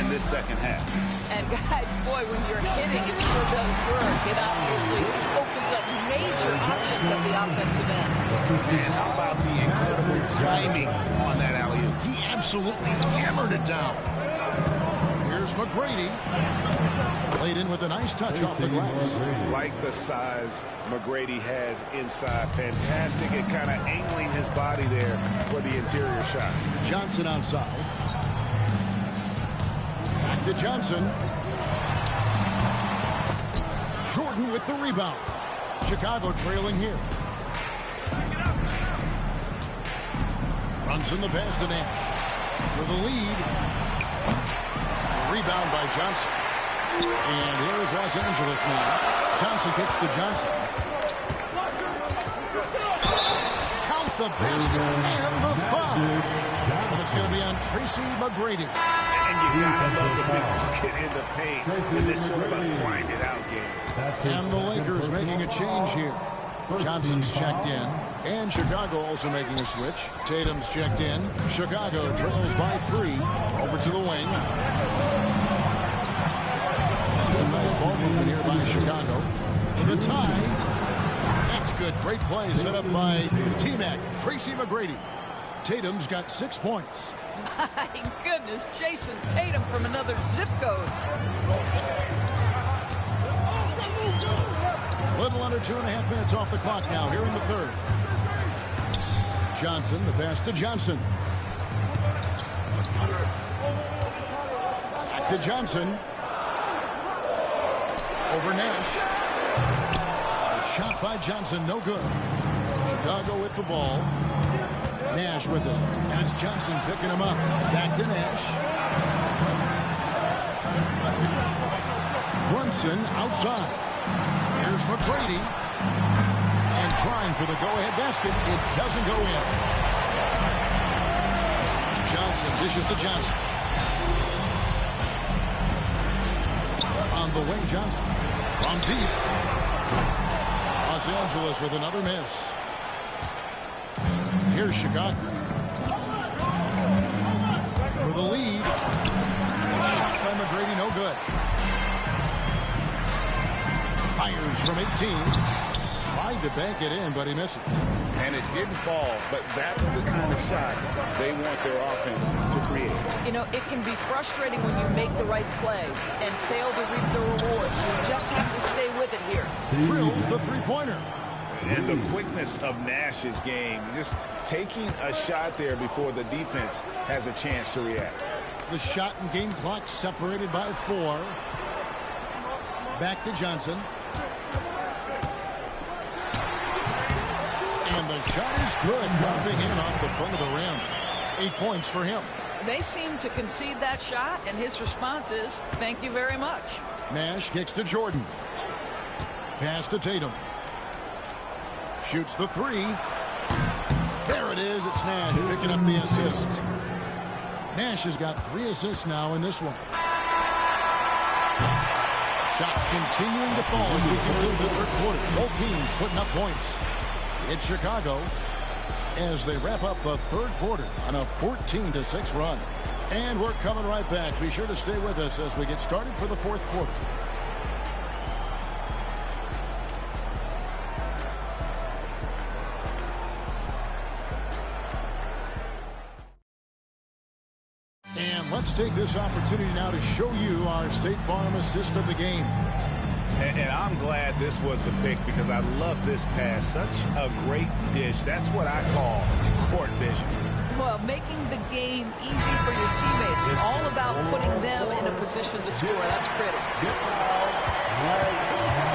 in this second half. And guys, boy, when you're hitting, it sure does work. It obviously opens up major options at the offensive end. And how about the incredible timing on that alley-oop? He absolutely hammered it down. Here's McGrady. Played in with a nice touch off the glass. Like the size McGrady has inside. Fantastic at kind of angling his body there for the interior shot. Johnson outside. Back to Johnson. Jordan with the rebound. Chicago trailing here. Runs in the pass to Nash. For the lead. Rebound by Johnson. And here is Los Angeles now. Johnson kicks to Johnson. Count the basket and the foul. And it's going to be on Tracy McGrady. And you gotta love the big bucket in the paint in this sort of a grinded out game. And the Lakers making a change here. Johnson's checked in. And Chicago also making a switch. Tatum's checked in. Chicago trails by 3. Over to the wing. Some nice ball movement here by Chicago. For the tie. That's good. Great play set up by T-Mac. Tracy McGrady. Tatum's got 6 points. My goodness, Jason Tatum from another zip code. Little under 2.5 minutes off the clock now here in the third. Johnson, the pass to Johnson. Back to Johnson. Over Nash. A shot by Johnson, no good. Chicago with the ball. Nash with it. And it's Johnson picking him up. Back to Nash. Brunson outside. Here's McGrady. And trying for the go-ahead basket. It doesn't go in. Johnson dishes to Johnson. On the wing, Johnson. From deep. Los Angeles with another miss. Here's Chicago. For the lead. A shot by McGrady, no good. Fires from 18. Tried to bank it in, but he misses. And it didn't fall, but that's the kind of shot they want their offense to create. You know, it can be frustrating when you make the right play and fail to reap the rewards. You just have to stay with it here. Drills the three-pointer. And the quickness of Nash's game, just taking a shot there before the defense has a chance to react. The shot and game clock separated by 4. Back to Johnson. And the shot is good, dropping in off the front of the rim. 8 points for him. They seem to concede that shot, and his response is, thank you very much. Nash kicks to Jordan. Pass to Tatum. Shoots the 3. There it is. It's Nash picking up the assist. Nash has got 3 assists now in this one. Shots continuing to fall as we conclude the third quarter. Both teams putting up points. It's Chicago as they wrap up the third quarter on a 14-6 run. And we're coming right back. Be sure to stay with us as we get started for the fourth quarter. And let's take this opportunity now to show you our State Farm assist of the game. And I'm glad this was the pick because I love this pass. Such a great dish. That's what I call court vision. Well, making the game easy for your teammates. It's all about putting them in a position to score. That's pretty.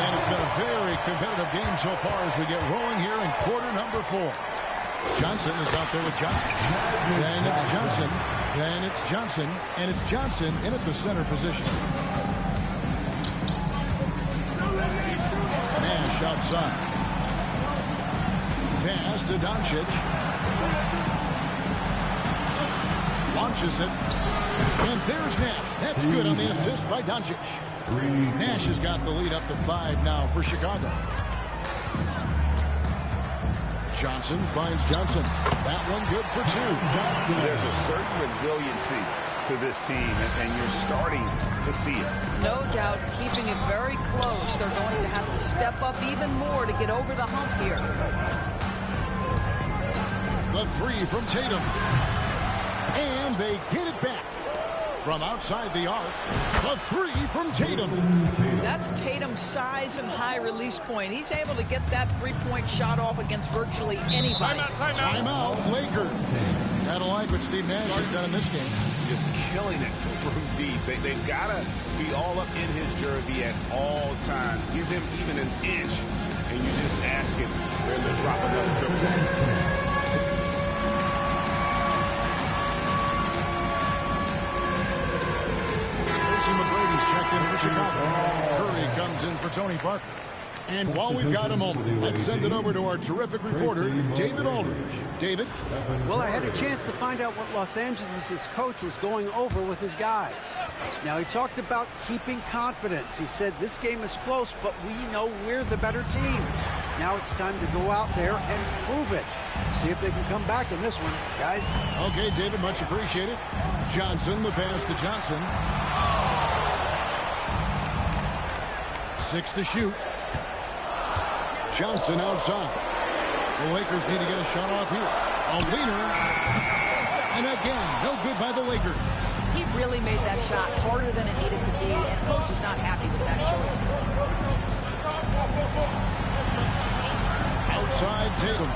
And it's been a very competitive game so far as we get rolling here in quarter number 4. Johnson is out there with Johnson. Then it's Johnson. Then it's Johnson. And it's Johnson in at the center position. Nash outside. Pass to Doncic. Launches it. And there's Nash. That's good on the assist by Doncic. Nash has got the lead up to 5 now for Chicago. Johnson finds Johnson. That one good for 2. There's a certain resiliency to this team, and you're starting to see it. No doubt, keeping it very close. They're going to have to step up even more to get over the hump here. The 3 from Tatum. And they get it back. From outside the arc, the 3 from Tatum. That's Tatum's size and high release point. He's able to get that three-point shot off against virtually anybody. Timeout, Lakers. Gotta like what Steve Nash has done in this game. Just killing it from deep. They've got to be all up in his jersey at all times. Give him even an inch, and you just ask him where to drop another triple. McGrady's checked in for Chicago. Curry comes in for Tony Parker. And while we've got a moment, let's send it over to our terrific reporter, David Aldridge. David? Well, I had a chance to find out what Los Angeles' coach was going over with his guys. Now, he talked about keeping confidence. He said this game is close, but we know we're the better team. Now it's time to go out there and prove it. See if they can come back in this one, guys. Okay, David, much appreciated. Johnson, the pass to Johnson. 6 to shoot. Johnson outside. The Lakers need to get a shot off here. A leaner. And again, no good by the Lakers. He really made that shot harder than it needed to be, and coach is not happy with that choice. Outside Tatum.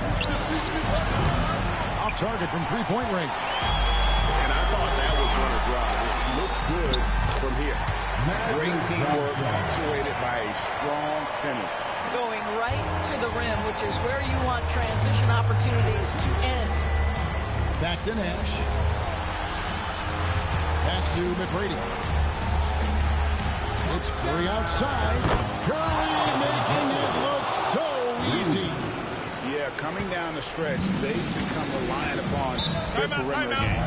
Off target from three-point range. And I thought that was going to drive. It looked good from here. Great teamwork punctuated by a strong finish. Going right to the rim, which is where you want transition opportunities to end. Back to Nash. Pass to McBrady. It's Curry outside. Curry making it look so easy. Yeah, coming down the stretch, they've become reliant upon their perimeter game.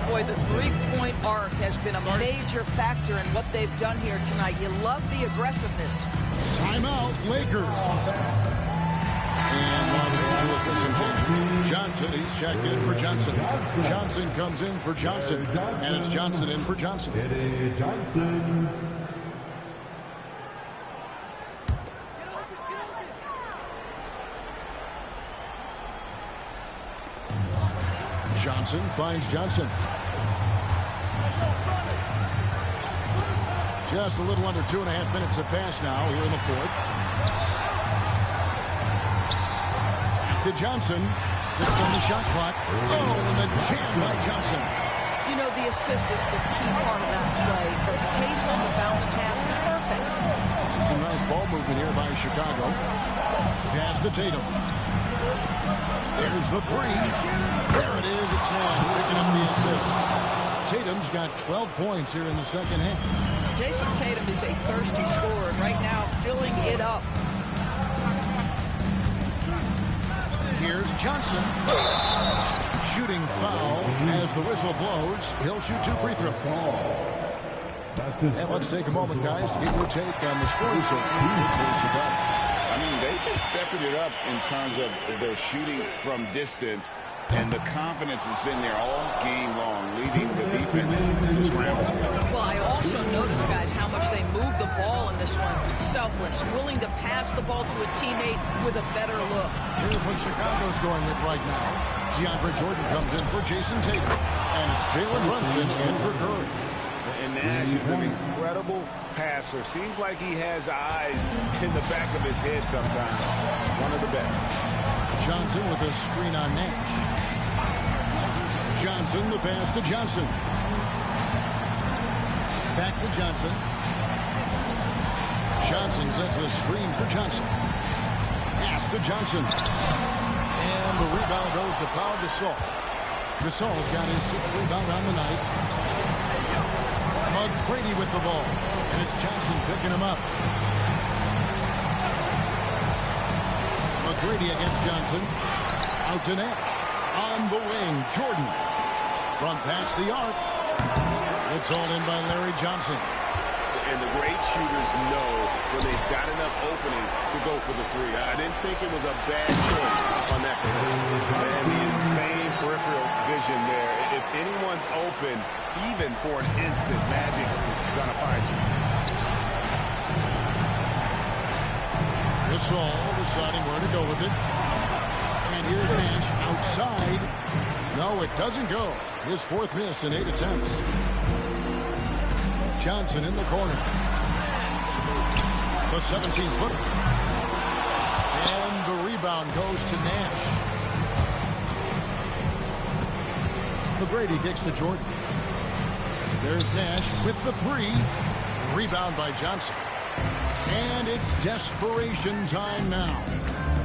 Boy, the three-point arc has been a major factor in what they've done here tonight. You love the aggressiveness. Timeout, Lakers. And Los Angeles disengaged. Johnson, he's checked in for Johnson. Johnson comes in for Johnson. And it's Johnson in for Johnson. Johnson. Johnson finds Johnson. Just a little under 2.5 minutes have passed now here in the fourth. To Johnson. 6 on the shot clock. Oh, and the jam by Johnson. You know, the assist is the key part of that play. The pace on the bounce pass, perfect. Some nice ball movement here by Chicago. Pass to Tatum. There's the three. There it is. It's Nash picking up the assist. Tatum's got 12 points here in the second half. Jason Tatum is a thirsty scorer right now, filling it up. Here's Johnson. Shooting foul as the whistle blows. He'll shoot 2 free throws. And let's take a moment, guys, to get your take on the scoring so I mean, they've been stepping it up in terms of their shooting from distance, and the confidence has been there all game long, leaving the defense to scramble. Well, I also noticed, guys, how much they move the ball in this one. Selfless, willing to pass the ball to a teammate with a better look. Here's what Chicago's going with right now. DeAndre Jordan comes in for Jason Tatum. And it's Jalen Brunson in for Curry. And Nash is an incredible passer. Seems like he has eyes in the back of his head sometimes. One of the best. Johnson with a screen on Nash. Johnson, the pass to Johnson. Back to Johnson. Johnson sets the screen for Johnson. Pass to Johnson. And the rebound goes to Pau Gasol. Gasol's got his 6th rebound on the night. McGrady with the ball. And it's Johnson picking him up. McGrady against Johnson. Out to Nash. On the wing, Jordan. Front past the arc. It's all in by Larry Johnson. And the great shooters know when they've got enough opening to go for the three. I didn't think it was a bad choice on that position. And the insane peripheral vision there. If anyone's open, even for an instant, Magic's gonna find you. Gasol deciding where to go with it. And here's Nash outside. No, it doesn't go. His 4th miss in 8 attempts. Johnson in the corner. The 17-footer. And the rebound goes to Nash. McGrady kicks to Jordan. There's Nash with the 3. Rebound by Johnson. And it's desperation time now.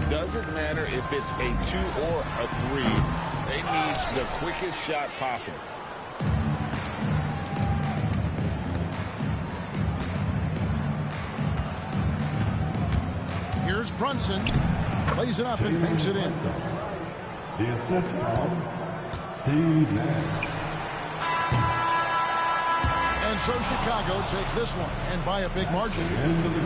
Doesn't matter if it's a 2 or a 3. They need the quickest shot possible. Here's Brunson. Plays it up and banks it in. The assist from Steve Nash. And So Chicago takes this one, and by a big margin.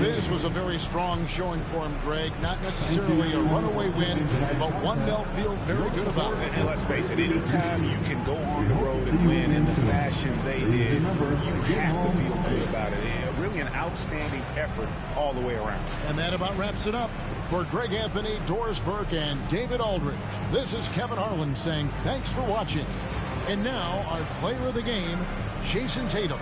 This was a very strong showing for him, Greg. Not necessarily a runaway win, but one they'll feel very good about. And let's face it, anytime you can go on the road and win in the fashion they did, you have to feel good about it. Really an outstanding effort all the way around. And that about wraps it up. For Greg Anthony, Doris Burke, and David Aldridge, this is Kevin Harlan saying thanks for watching. And now, our player of the game, Jason Tatum.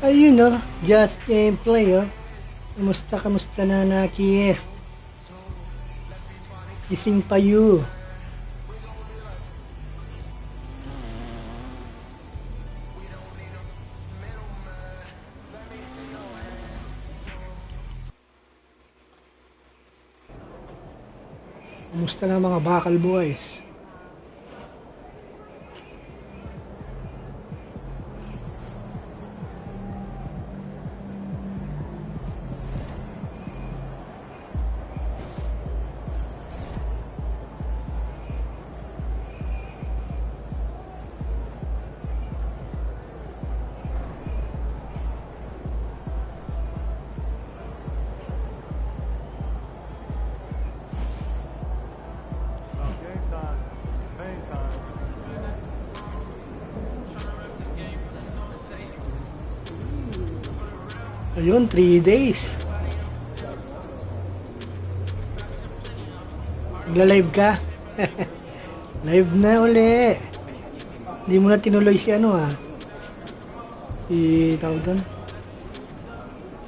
Ayun no, just gameplay oh. Kamusta na nakiyes? Gising pa you. Kumusta na mga bakal boys? Ayun, 3 days. Nagla-live ka? Live na uli. Hindi mo na tinuloy si ano si tawag doon?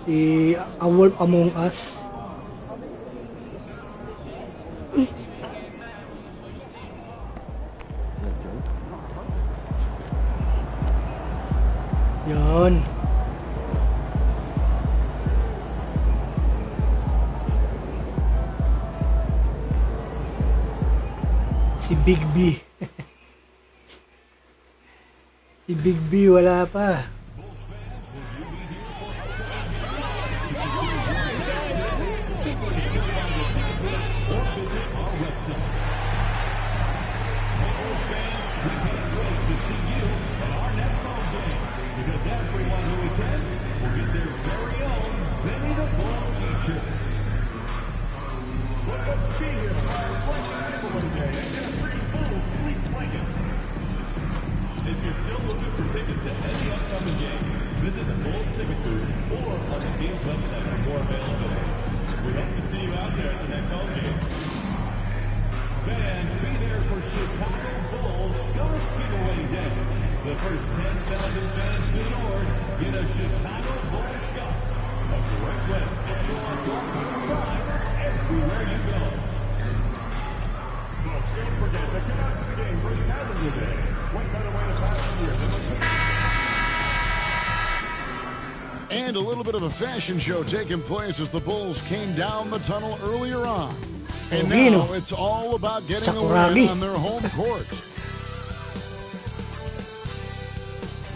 Si A Wolf Among Us. Yun. Si Big B. Si Big B wala pa. And a little bit of a fashion show taking place as the Bulls came down the tunnel earlier on. And now it's all about getting a win on their home court.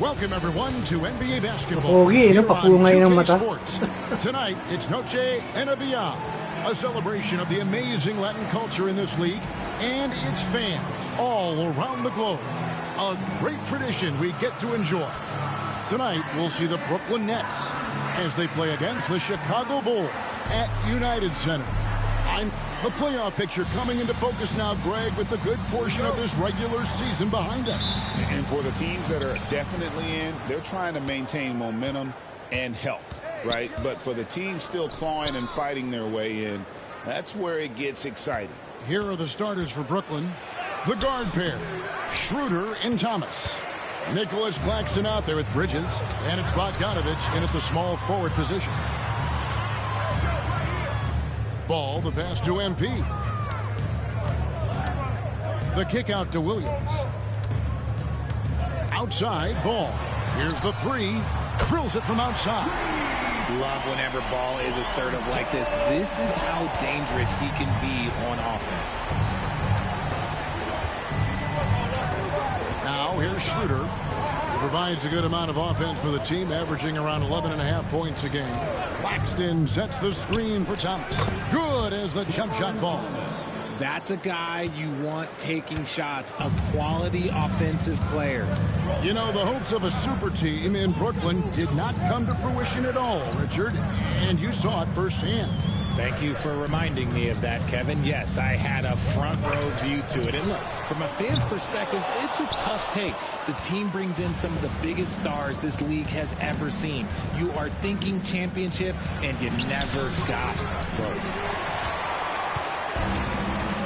Welcome everyone to NBA basketball here on 2K Sports. Tonight it's Noche NBA, a celebration of the amazing Latin culture in this league and its fans all around the globe. A great tradition we get to enjoy. Tonight, we'll see the Brooklyn Nets as they play against the Chicago Bulls at United Center. The playoff picture coming into focus now, Greg, with the good portion of this regular season behind us. And for the teams that are definitely in, they're trying to maintain momentum and health, right? But for the teams still clawing and fighting their way in, that's where it gets exciting. Here are the starters for Brooklyn. The guard pair, Schroeder and Thomas. Nicholas Claxton out there with Bridges, and it's Bogdanovich in at the small forward position. Ball, the pass to MP. The kick out to Williams. Outside, Ball. Here's the three. Drills it from outside. Love whenever Ball is assertive like this. This is how dangerous he can be on offense. Now here's Schroeder. He provides a good amount of offense for the team, averaging around 11.5 points a game. Claxton sets the screen for Thomas. Good as the jump shot falls. That's a guy you want taking shots, a quality offensive player. You know, the hopes of a super team in Brooklyn did not come to fruition at all, Richard, and you saw it firsthand. Thank you for reminding me of that, Kevin. Yes, I had a front row view to it. And look, from a fan's perspective, it's a tough take. The team brings in some of the biggest stars this league has ever seen. You are thinking championship, and you never got close.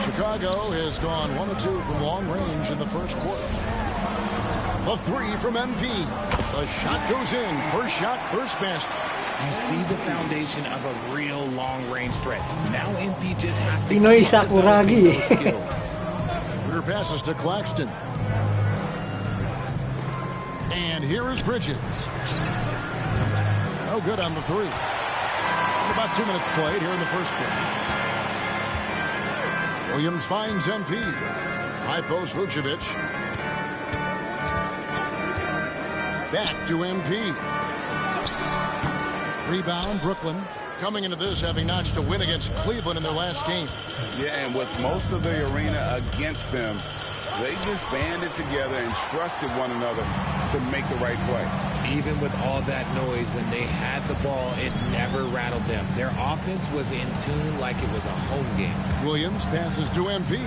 Chicago has gone 1 of 2 from long range in the first quarter. A three from MP. The shot goes in. First shot, first basket. You see the foundation of a real long-range threat. Now MP just has to Pinoy keep developing those skills. Rear passes to Claxton. And here is Bridges. No good on the three. And about 2 minutes played here in the first quarter. Williams finds MP. High post Vucevic. Back to MP. Rebound, Brooklyn. Coming into this having notched a win against Cleveland in their last game. Yeah, and with most of the arena against them, they just banded together and trusted one another to make the right play. Even with all that noise, when they had the ball, it never rattled them. Their offense was in tune like it was a home game. Williams passes to MP.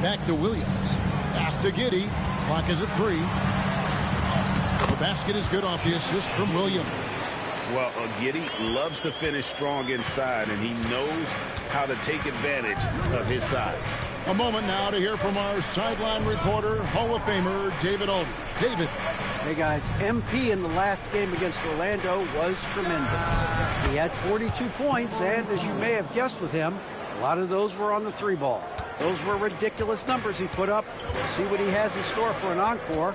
Back to Williams. Pass to Giddey. Clock is at 3. The basket is good off the assist from Williams. Well, Giddey loves to finish strong inside, and he knows how to take advantage of his size. A moment now to hear from our sideline reporter, Hall of Famer David Aldridge. David. Hey, guys, MP in the last game against Orlando was tremendous. He had 42 points, and as you may have guessed with him, a lot of those were on the 3-ball. Those were ridiculous numbers he put up. We'll see what he has in store for an encore.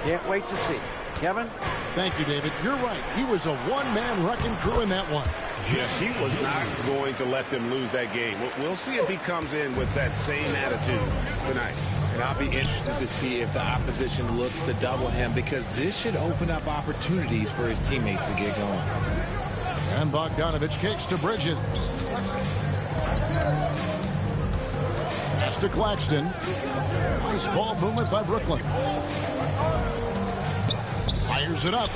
Can't wait to see. Kevin? Thank you, David. You're right. He was a one-man wrecking crew in that one. Yeah, he was not going to let them lose that game. We'll see if he comes in with that same attitude tonight. And I'll be interested to see if the opposition looks to double him, because this should open up opportunities for his teammates to get going. And Bogdanovich kicks to Bridges. Pass to Claxton. Nice ball movement by Brooklyn. Fires it up.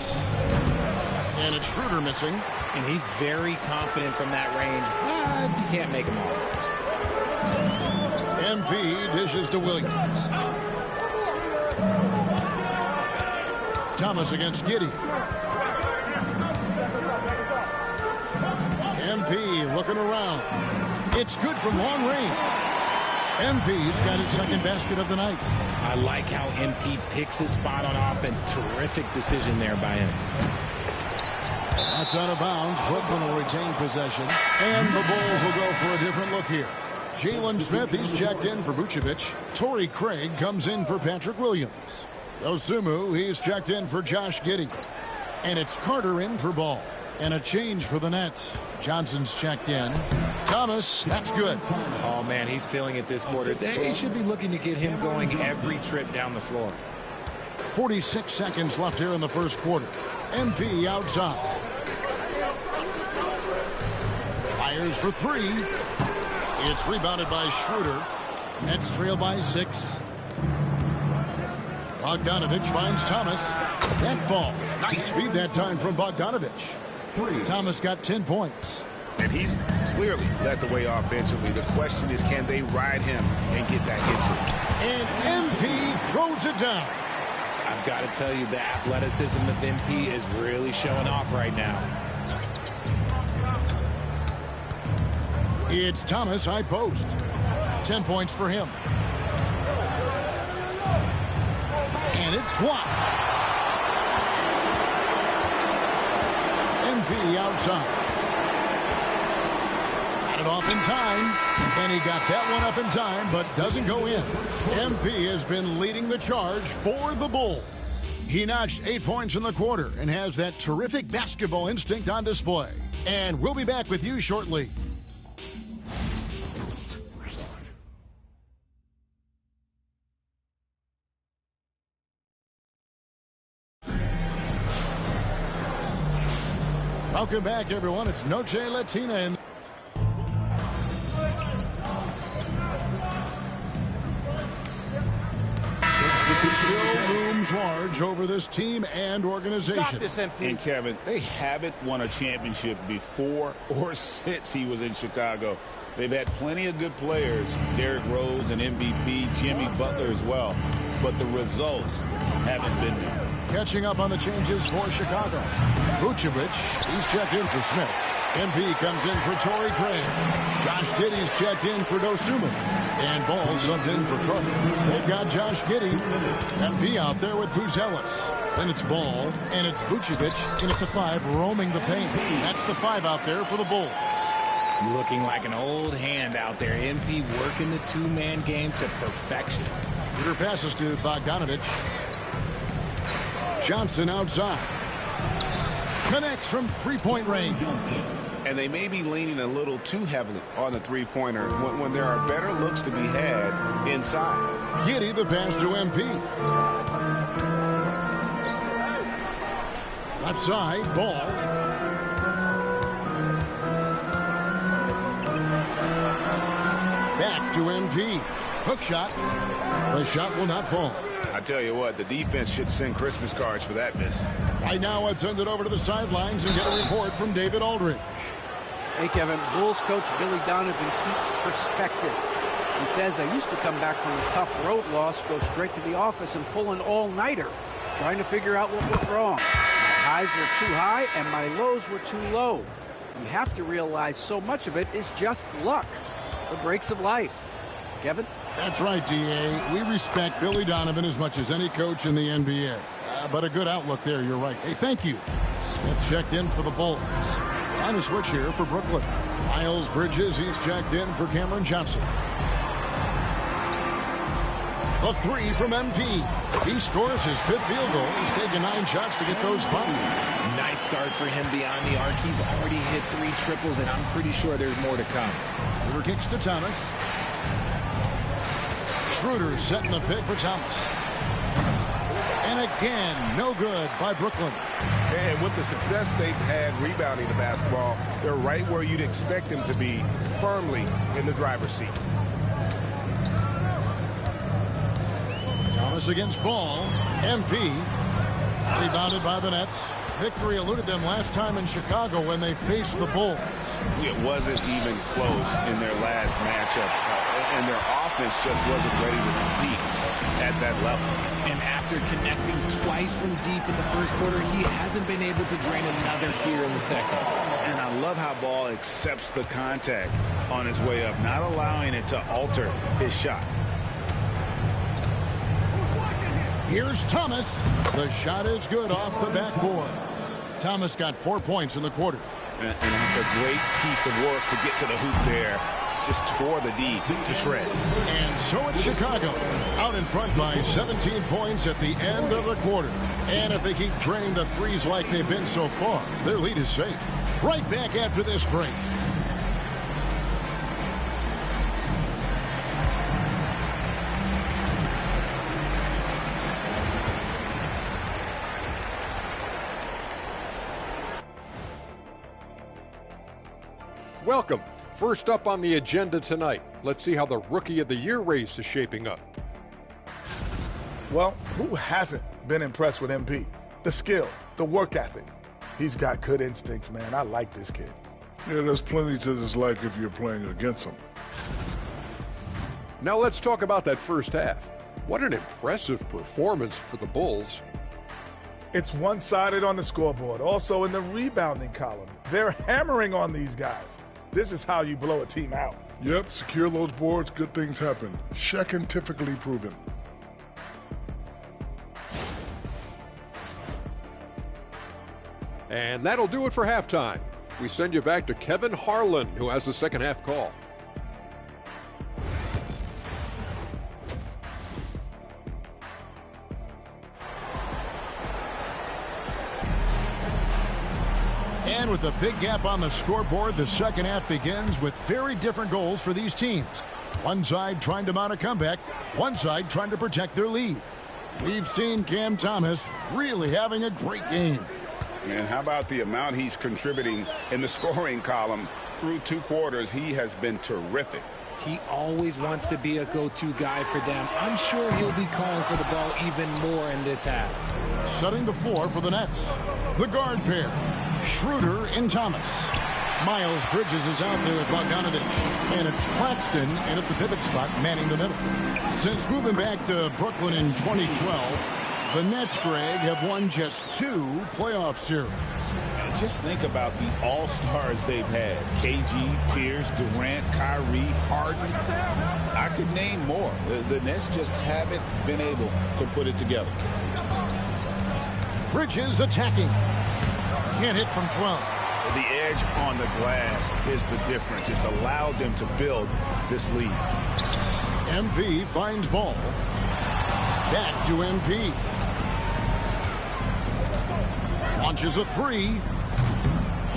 And it's Schroeder missing. And he's very confident from that range, but you can't make him all. MP dishes to Williams. Thomas against Giddey. MP looking around. It's good from long range. MP's got his second basket of the night. I like how MP picks his spot on offense. Terrific decision there by him. That's out of bounds. Brooklyn will retain possession. And the Bulls will go for a different look here. Jalen Smith, he's checked in for Vucevic. Torrey Craig comes in for Patrick Williams. Dosumu, he's checked in for Josh Giddey. And it's Carter in for Ball. And a change for the Nets. Johnson's checked in. Thomas, that's good. Oh, man, he's feeling it this quarter. They should be looking to get him going every trip down the floor. 46 seconds left here in the first quarter. MP outside. Fires for 3. It's rebounded by Schroeder. Nets trail by 6. Bogdanovich finds Thomas. That ball. Nice feed that time from Bogdanovich. Thomas got 10 points. And he's clearly led the way offensively. The question is, can they ride him and get back into it? And MP throws it down. I've got to tell you, the athleticism of MP is really showing off right now. It's Thomas, high post. 10 points for him. And it's blocked. MP outside. Got it off in time. And he got that one up in time, but doesn't go in. MP has been leading the charge for the Bulls. He notched 8 points in the quarter and has that terrific basketball instinct on display. And we'll be back with you shortly. Welcome back, everyone. It's Noche Latina in still looms large over this team and organization. Got this, MP. And Kevin, they haven't won a championship before or since he was in Chicago. They've had plenty of good players, Derrick Rose and MVP, Jimmy Butler as well, but the results haven't been there. Catching up on the changes for Chicago. Vucevic, he's checked in for Smith. MP comes in for Torrey Craig. Josh Giddey's checked in for Dosumu. And Ball subbed in for Carter. They've got Josh Giddey. MP out there with Booz Ellis. Then it's Ball, and it's Vucevic in at the 5, roaming the paint. That's the 5 out there for the Bulls. Looking like an old hand out there. MP working the two-man game to perfection. Peter passes to Bogdanovich. Johnson outside. Connects from three-point range. And they may be leaning a little too heavily on the three-pointer when there are better looks to be had inside. Giddy the pass to MP. Left side, Ball. Back to MP. Hook shot. The shot will not fall. I tell you what, the defense should send Christmas cards for that miss. Right now, let's send it over to the sidelines and get a report from David Aldridge. Hey, Kevin, Bulls coach Billy Donovan keeps perspective. He says, I used to come back from a tough road loss, go straight to the office and pull an all-nighter, trying to figure out what went wrong. My highs were too high and my lows were too low. You have to realize so much of it is just luck, the breaks of life. Kevin? That's right, D.A. We respect Billy Donovan as much as any coach in the NBA. But a good outlook there, you're right. Hey, thank you. Smith checked in for the Bulls. On a switch here for Brooklyn. Miles Bridges, he's checked in for Cameron Johnson. The three from MP. He scores his fifth field goal. He's taken 9 shots to get those 5. Nice start for him beyond the arc. He's already hit 3 triples, and I'm pretty sure there's more to come. Schroeder kicks to Thomas. Schroeder setting the pick for Thomas. And again, no good by Brooklyn. And with the success they've had rebounding the basketball, they're right where you'd expect them to be, firmly in the driver's seat. Thomas against Ball. MP rebounded by the Nets. Victory eluded them last time in Chicago when they faced the Bulls. It wasn't even close in their last matchup, and their offense just wasn't ready to compete at that level. And after connecting twice from deep in the first quarter, he hasn't been able to drain another here in the second. And I love how Ball accepts the contact on his way up, not allowing it to alter his shot. Here's Thomas. The shot is good off the backboard. Thomas got 4 points in the quarter. And it's a great piece of work to get to the hoop there. Just tore the D to shreds. And so it's Chicago, out in front by 17 points at the end of the quarter. And if they keep draining the threes like they've been so far, their lead is safe. Right back after this break. Welcome. First up on the agenda tonight, let's see how the Rookie of the Year race is shaping up. Well, who hasn't been impressed with MP? The skill, the work ethic. He's got good instincts, man. I like this kid. Yeah, there's plenty to dislike if you're playing against him. Now let's talk about that first half. What an impressive performance for the Bulls. It's one-sided on the scoreboard, also in the rebounding column. They're hammering on these guys. This is how you blow a team out. Yep, secure those boards, good things happen. Scientifically proven. And that'll do it for halftime. We send you back to Kevin Harlan, who has the second half call. And with a big gap on the scoreboard, the second half begins with very different goals for these teams. One side trying to mount a comeback, one side trying to protect their lead. We've seen Cam Thomas really having a great game. And how about the amount he's contributing in the scoring column? Through 2 quarters, he has been terrific. He always wants to be a go-to guy for them. I'm sure he'll be calling for the ball even more in this half. Setting the floor for the Nets. The guard pair, Schroeder and Thomas. Miles Bridges is out there with Bogdanovich. And it's Claxton in at the pivot spot, manning the middle. Since moving back to Brooklyn in 2012, the Nets, Greg, have won just 2 playoff series. And just think about the all-stars they've had. KG, Pierce, Durant, Kyrie, Harden. I could name more. The Nets just haven't been able to put it together. Bridges attacking. Can't hit from 12. The edge on the glass is the difference. It's allowed them to build this lead. MP finds ball. Back to MP. Launches a 3.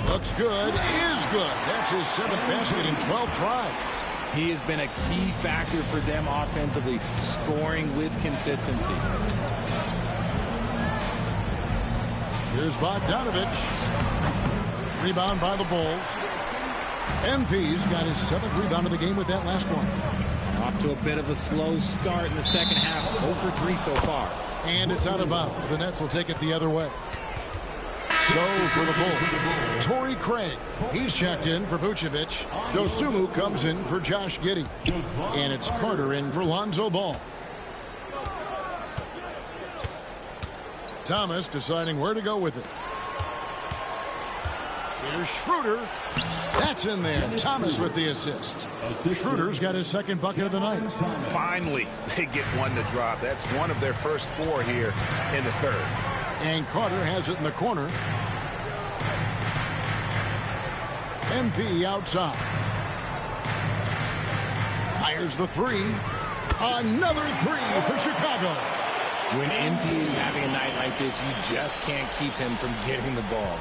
Looks good, is good. That's his 7th basket in 12 tries. He has been a key factor for them offensively, scoring with consistency. Here's Bogdanovich. Rebound by the Bulls. MP's got his 7th rebound of the game with that last one. Off to a bit of a slow start in the second half. 0 for 3 so far. And it's out of bounds. The Nets will take it the other way. So for the Bulls, Torrey Craig. He's checked in for Vucevic. Dosunmu comes in for Josh Giddey. And it's Carter in for Lonzo Ball. Thomas deciding where to go with it. Here's Schroeder. That's in there. Thomas with the assist. Schroeder's got his 2nd bucket of the night. Finally, they get one to drop. That's one of their first 4 here in the 3rd. And Carter has it in the corner. MP outside. Fires the 3. Another 3 for Chicago. When MP is having a night like this, you just can't keep him from getting the ball.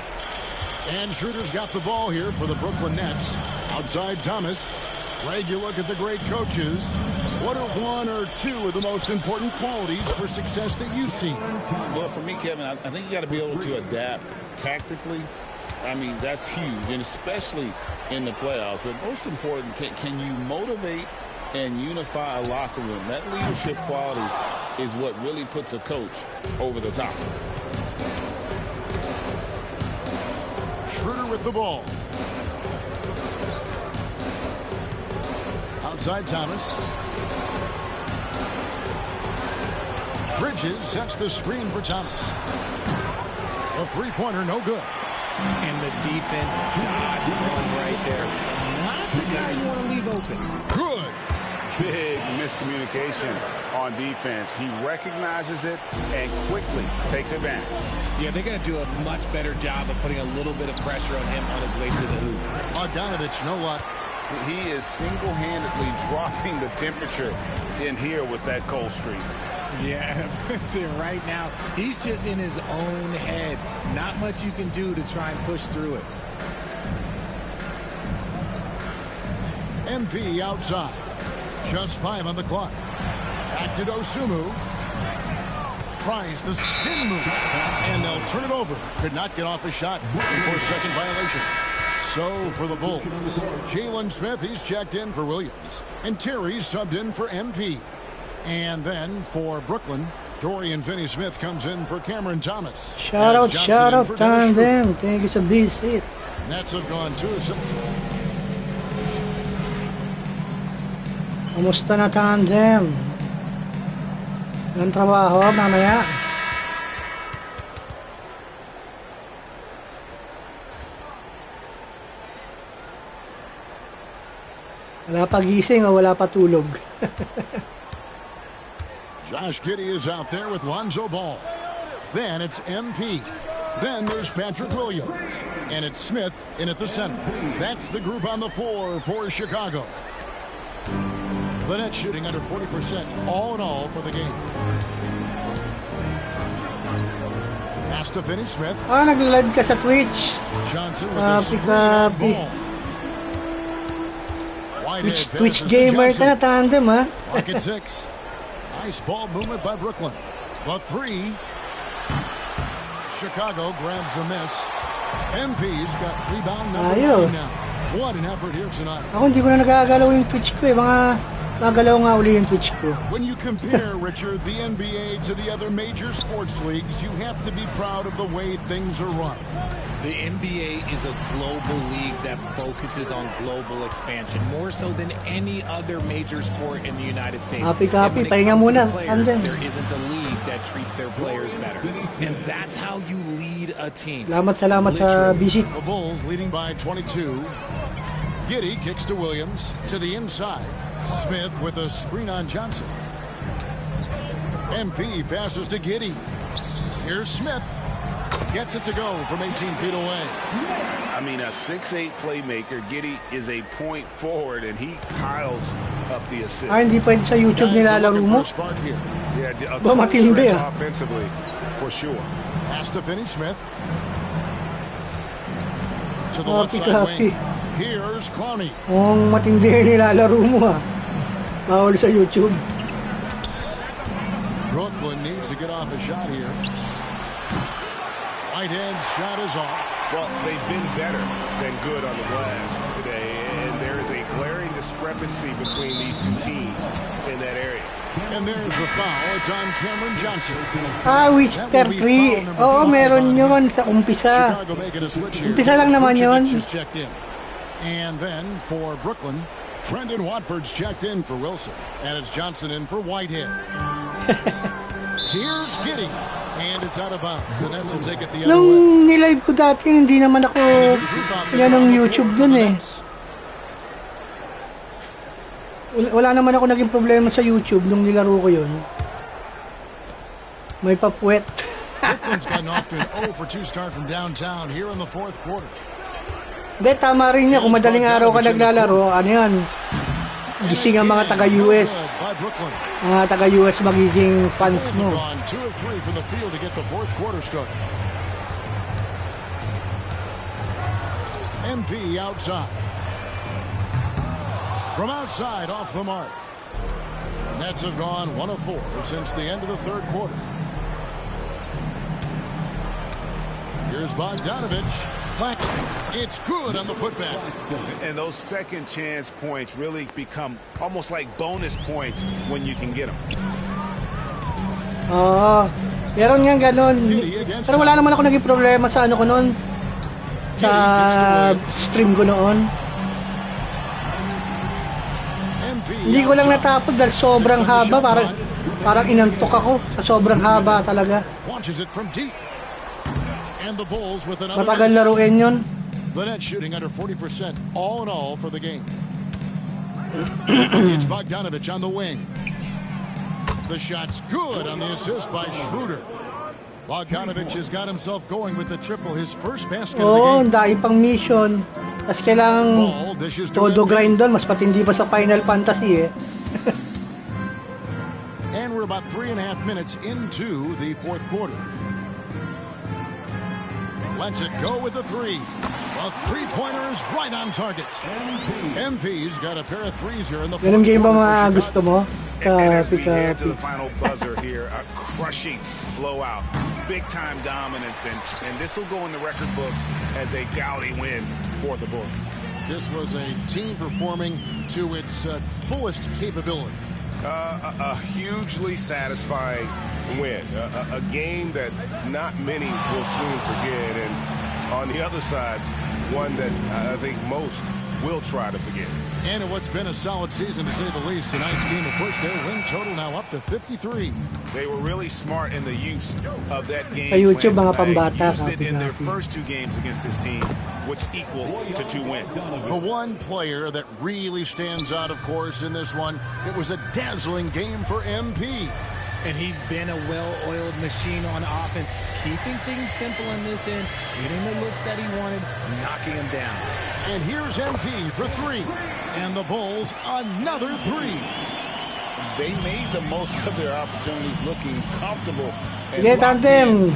And Schroeder's got the ball here for the Brooklyn Nets. Outside Thomas. Greg, you look at the great coaches. What are 1 or 2 of the most important qualities for success that you see? Well, for me, Kevin, I think you got to be able to adapt tactically. I mean, that's huge, and especially in the playoffs. But most important, can you motivate and unify a locker room? That leadership quality is what really puts a coach over the top. Schroeder with the ball. Outside Thomas. Bridges sets the screen for Thomas. A 3-pointer, no good. And the defense dodged one right there. Not the guy you want to leave open. Good. Big miscommunication on defense. He recognizes it and quickly takes advantage. Yeah, they're going to do a much better job of putting a little bit of pressure on him on his way to the hoop. Bogdanovich, know what? He is single-handedly dropping the temperature in here with that cold streak. Yeah, right now, he's just in his own head. Not much you can do to try and push through it. MP outside. Just 5 on the clock. Back to Dosunmu. Tries the spin move. And they'll turn it over. Could not get off a shot before 2nd violation. So for the Bulls, Jalen Smith, he's checked in for Williams. And Terry's subbed in for MP. And then for Brooklyn, Dorian Finney-Smith comes in for Cameron Thomas. Shout out, tandem. Thank you sa visit. Nets have gone 2-0. Kamusta na tandem? Ang trabaho mamaya. Wala pa gising o wala pa tulog. Josh Giddey is out there with Lonzo Ball. Then it's MP. Then there's Patrick Williams. And it's Smith in at the center. That's the group on the floor for Chicago. The Nets shooting under 40% all in all for the game. Pass to Finney-Smith. Nag-live ka sa Twitch. Johnson with the screen on ball. Twitch gamer ka na tandem, ha? Pocket 6. Nice ball movement by Brooklyn. The 3. Chicago grabs the miss. MP's got rebound number 9 now. What an effort here tonight. Ako hindi ko na nagagalaw yung Twitch ko eh. Mga nagagalaw nga uli yung Twitch ko. When you compare, Richard, the NBA to the other major sports leagues, you have to be proud of the way things are run. The NBA is a global league that focuses on global expansion more so than any other major sport in the United States. Copy, pahinga muna. There isn't a league that treats their players better. And that's how you lead a team. Salamat sa visit. The Bulls leading by 22. Giddey kicks to Williams to the inside. Smith with a screen on Johnson. MP passes to Giddey. Here's Smith. Gets it to go from 18 feet away. I mean, a 6'8 playmaker. Giddey is a point forward, and he piles up the assist. Hindi pwede sa YouTube nilalaro mo. Yeah, a close stretch offensively, for sure. Pass to Finney-Smith. to the left side Copy. wing. Here's Clowney. Kung matindi nilalaro mo bawal sa YouTube. Brooklyn needs to get off a shot here. Right-hand shot is off. Well, they've been better than good on the glass today, and there is a glaring discrepancy between these two teams in that area. And there's the foul. It's on Cameron Johnson. Whisker 3. Oo, meron yun sa umpisa. Chicago making a switch here. Umpisa lang naman yun. Vucevic just checked in. And then for Brooklyn, Trendon Watford's checked in for Wilson. And it's Johnson in for Whitehead. Here's Giddey. And it's out of bounds. The Nets will take it the other way. Nung nilive ko dati, hindi naman ako yan ng YouTube dun eh. Wala naman ako naging problema sa YouTube nung nilaro ko yun. May papuwet. Brooklyn's gotten off to an 0 for 2 start from downtown here in the fourth quarter. Hindi, tama rin niya. Kung madaling araw ka naglalaro, ano yan? Gising ang mga taga-US. Mga taga-US magiging fans mo. 2 of 3 from the field to get the fourth quarter started. MP outside. From outside, off the mark. Nets have gone 1 of 4 since the end of the third quarter. Here's Bogdanovich. Claxton. It's good on the putback. And those second chance points really become almost like bonus points when you can get them. Oo. Meron nga ganun. Pero wala naman ako naging problema sa ano ko noon. Sa stream ko noon. Hindi ko lang natapos dahil sobrang haba. Parang inantok ako sa sobrang haba talaga. Matagal laruin yun. The net shooting under 40% all in all for the game. It's Bogdanovich on the wing. The shot's good on the assist by Schroeder. Bogdanovich has got himself going with the triple, his first basket of the game. Oo, dahil pang mission. Tapos kailangan todo grind doon, mas patindi pa sa Final Fantasy eh. And we're about 3.5 minutes into the fourth quarter. Lets it go with a 3. A three-pointer is right on target. MP's got a pair of threes here in the fourth quarter. Ganun game ba mga sure. gusto mo? And as we head to the final buzzer here, a crushing blowout. Big-time dominance, and this will go in the record books as a gaudy win for the Bulls. This was a team performing to its fullest capability. A hugely satisfying win. A game that not many will soon forget, and on the other side, one that I think most will try to forget. And in what's been a solid season, to say the least, tonight's game will push their win total now up to 53. They were really smart in the use of that game. Sa YouTube, mga pambata. Used it in their first 2 games against this team, which equaled to 2 wins. The one player that really stands out, of course, in this one, it was a dazzling game for MP. And he's been a well-oiled machine on offense, keeping things simple in this end, getting the looks that he wanted, knocking them down. And here's MP for 3. And the Bulls, another 3. They made the most of their opportunities looking comfortable. Sige, tandem.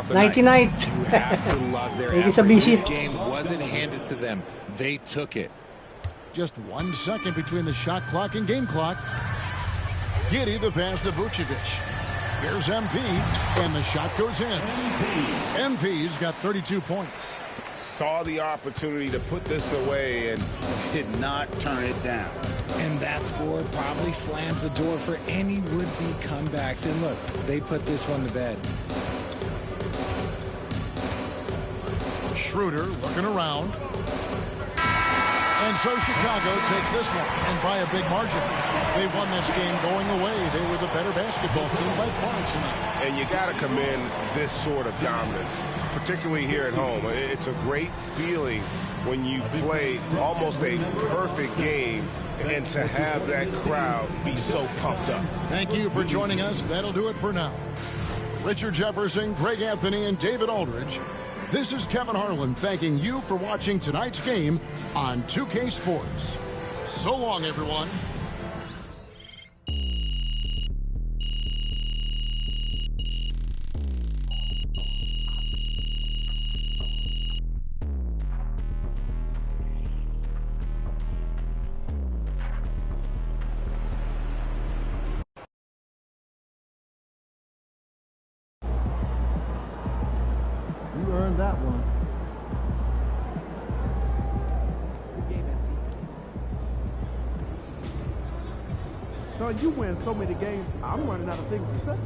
Nighty night. You have to love their effort. This game wasn't handed to them. They took it. Just 1 second between the shot clock and game clock. Giddey the pass to Vucevic. Here's MP, and the shot goes in. MP's got 32 points. Saw the opportunity to put this away and did not turn it down. And that score probably slams the door for any would-be comebacks. And look, they put this one to bed. Schroeder looking around. And so Chicago takes this one, and by a big margin. They won this game going away. They were the better basketball team by far tonight. And you got to commend this sort of dominance, particularly here at home. It's a great feeling when you play almost a perfect game and to have that crowd be so pumped up. Thank you for joining us. That'll do it for now. Richard Jefferson, Greg Anthony, and David Aldridge. This is Kevin Harlan thanking you for watching tonight's game on 2K Sports. So long, everyone. earned that one. Son, you win so many games, I'm running out of things to say.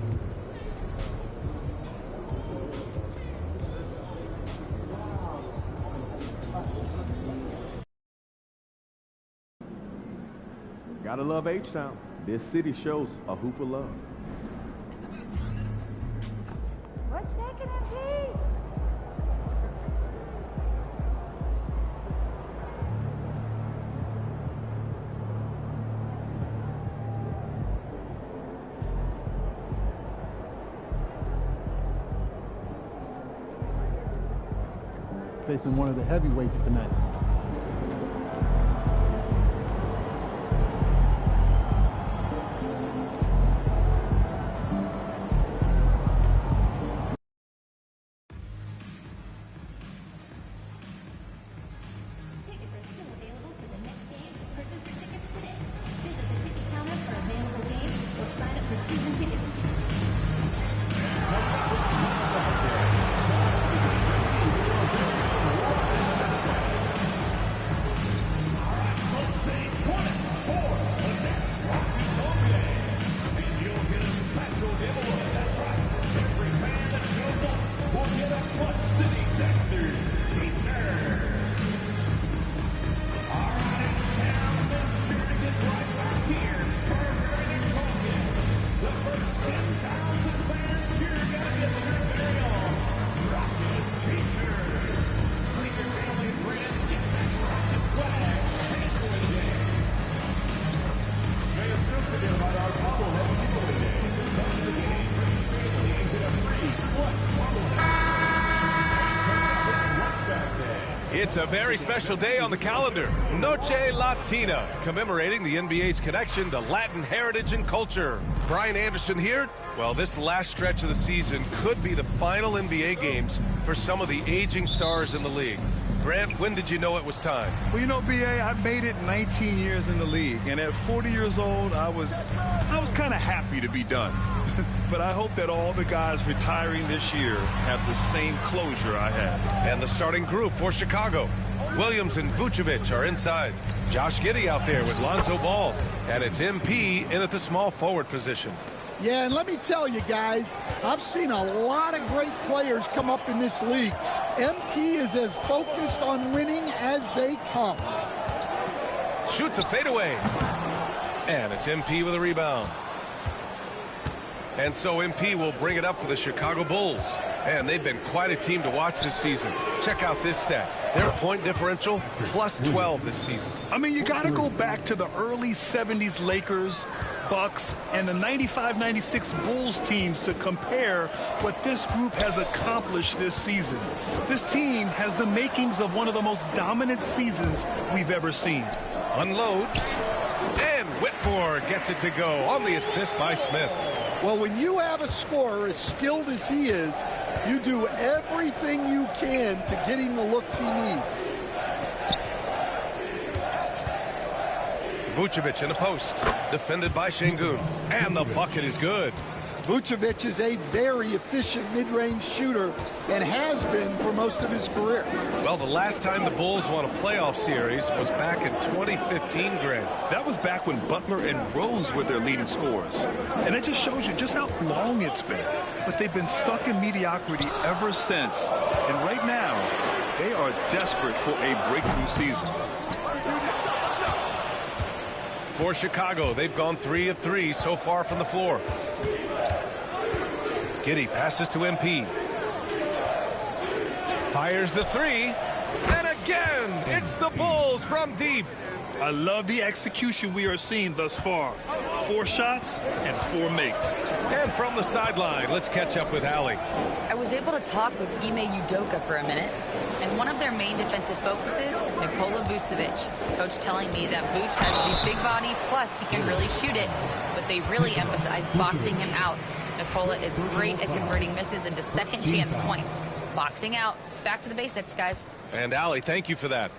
Gotta love H-Town. This city shows a hoop of love. What's shaking MP? Facing one of the heavyweights tonight. It's a very special day on the calendar, Noche Latina, commemorating the NBA's connection to Latin heritage and culture. Brian Anderson here. Well, this last stretch of the season could be the final NBA games for some of the aging stars in the league. Grant, when did you know it was time? Well, you know, B.A., I made it 19 years in the league, and at 40 years old, I was kind of happy to be done. But I hope that all the guys retiring this year have the same closure I had. And the starting group for Chicago. Williams and Vucevic are inside. Josh Giddey out there with Lonzo Ball. And it's MP in at the small forward position. Yeah, and let me tell you guys, I've seen a lot of great players come up in this league. MP is as focused on winning as they come. Shoots a fadeaway. And it's MP with a rebound. And so MP will bring it up for the Chicago Bulls. And they've been quite a team to watch this season. Check out this stat. Their point differential, plus 12 this season. I mean, you got to go back to the early 70s Lakers, Bucks, and the 95-96 Bulls teams to compare what this group has accomplished this season. This team has the makings of one of the most dominant seasons we've ever seen. Unloads. And Whitmore gets it to go on the assist by Smith. Well, when you have a scorer as skilled as he is, you do everything you can to get him the looks he needs. Vucevic in the post, defended by Şengün, and the bucket is good. Vucevic is a very efficient mid-range shooter and has been for most of his career. Well, the last time the Bulls won a playoff series was back in 2015, Grant. That was back when Butler and Rose were their leading scorers. And it just shows you just how long it's been. But they've been stuck in mediocrity ever since. And right now, they are desperate for a breakthrough season. For Chicago, they've gone 3 of 3 so far from the floor. Giddey passes to MP. Fires the three. And again, it's the Bulls from deep. I love the execution we are seeing thus far. 4 shots and 4 makes. And from the sideline, let's catch up with Allie. I was able to talk with Ime Udoka for a minute. And one of their main defensive focuses, Nikola Vucevic. Coach telling me that Vuce has the big body, plus he can really shoot it. But they really emphasized boxing him out. Nikola is great at converting misses into second chance points. Boxing out. It's back to the basics, guys. And Allie, thank you for that.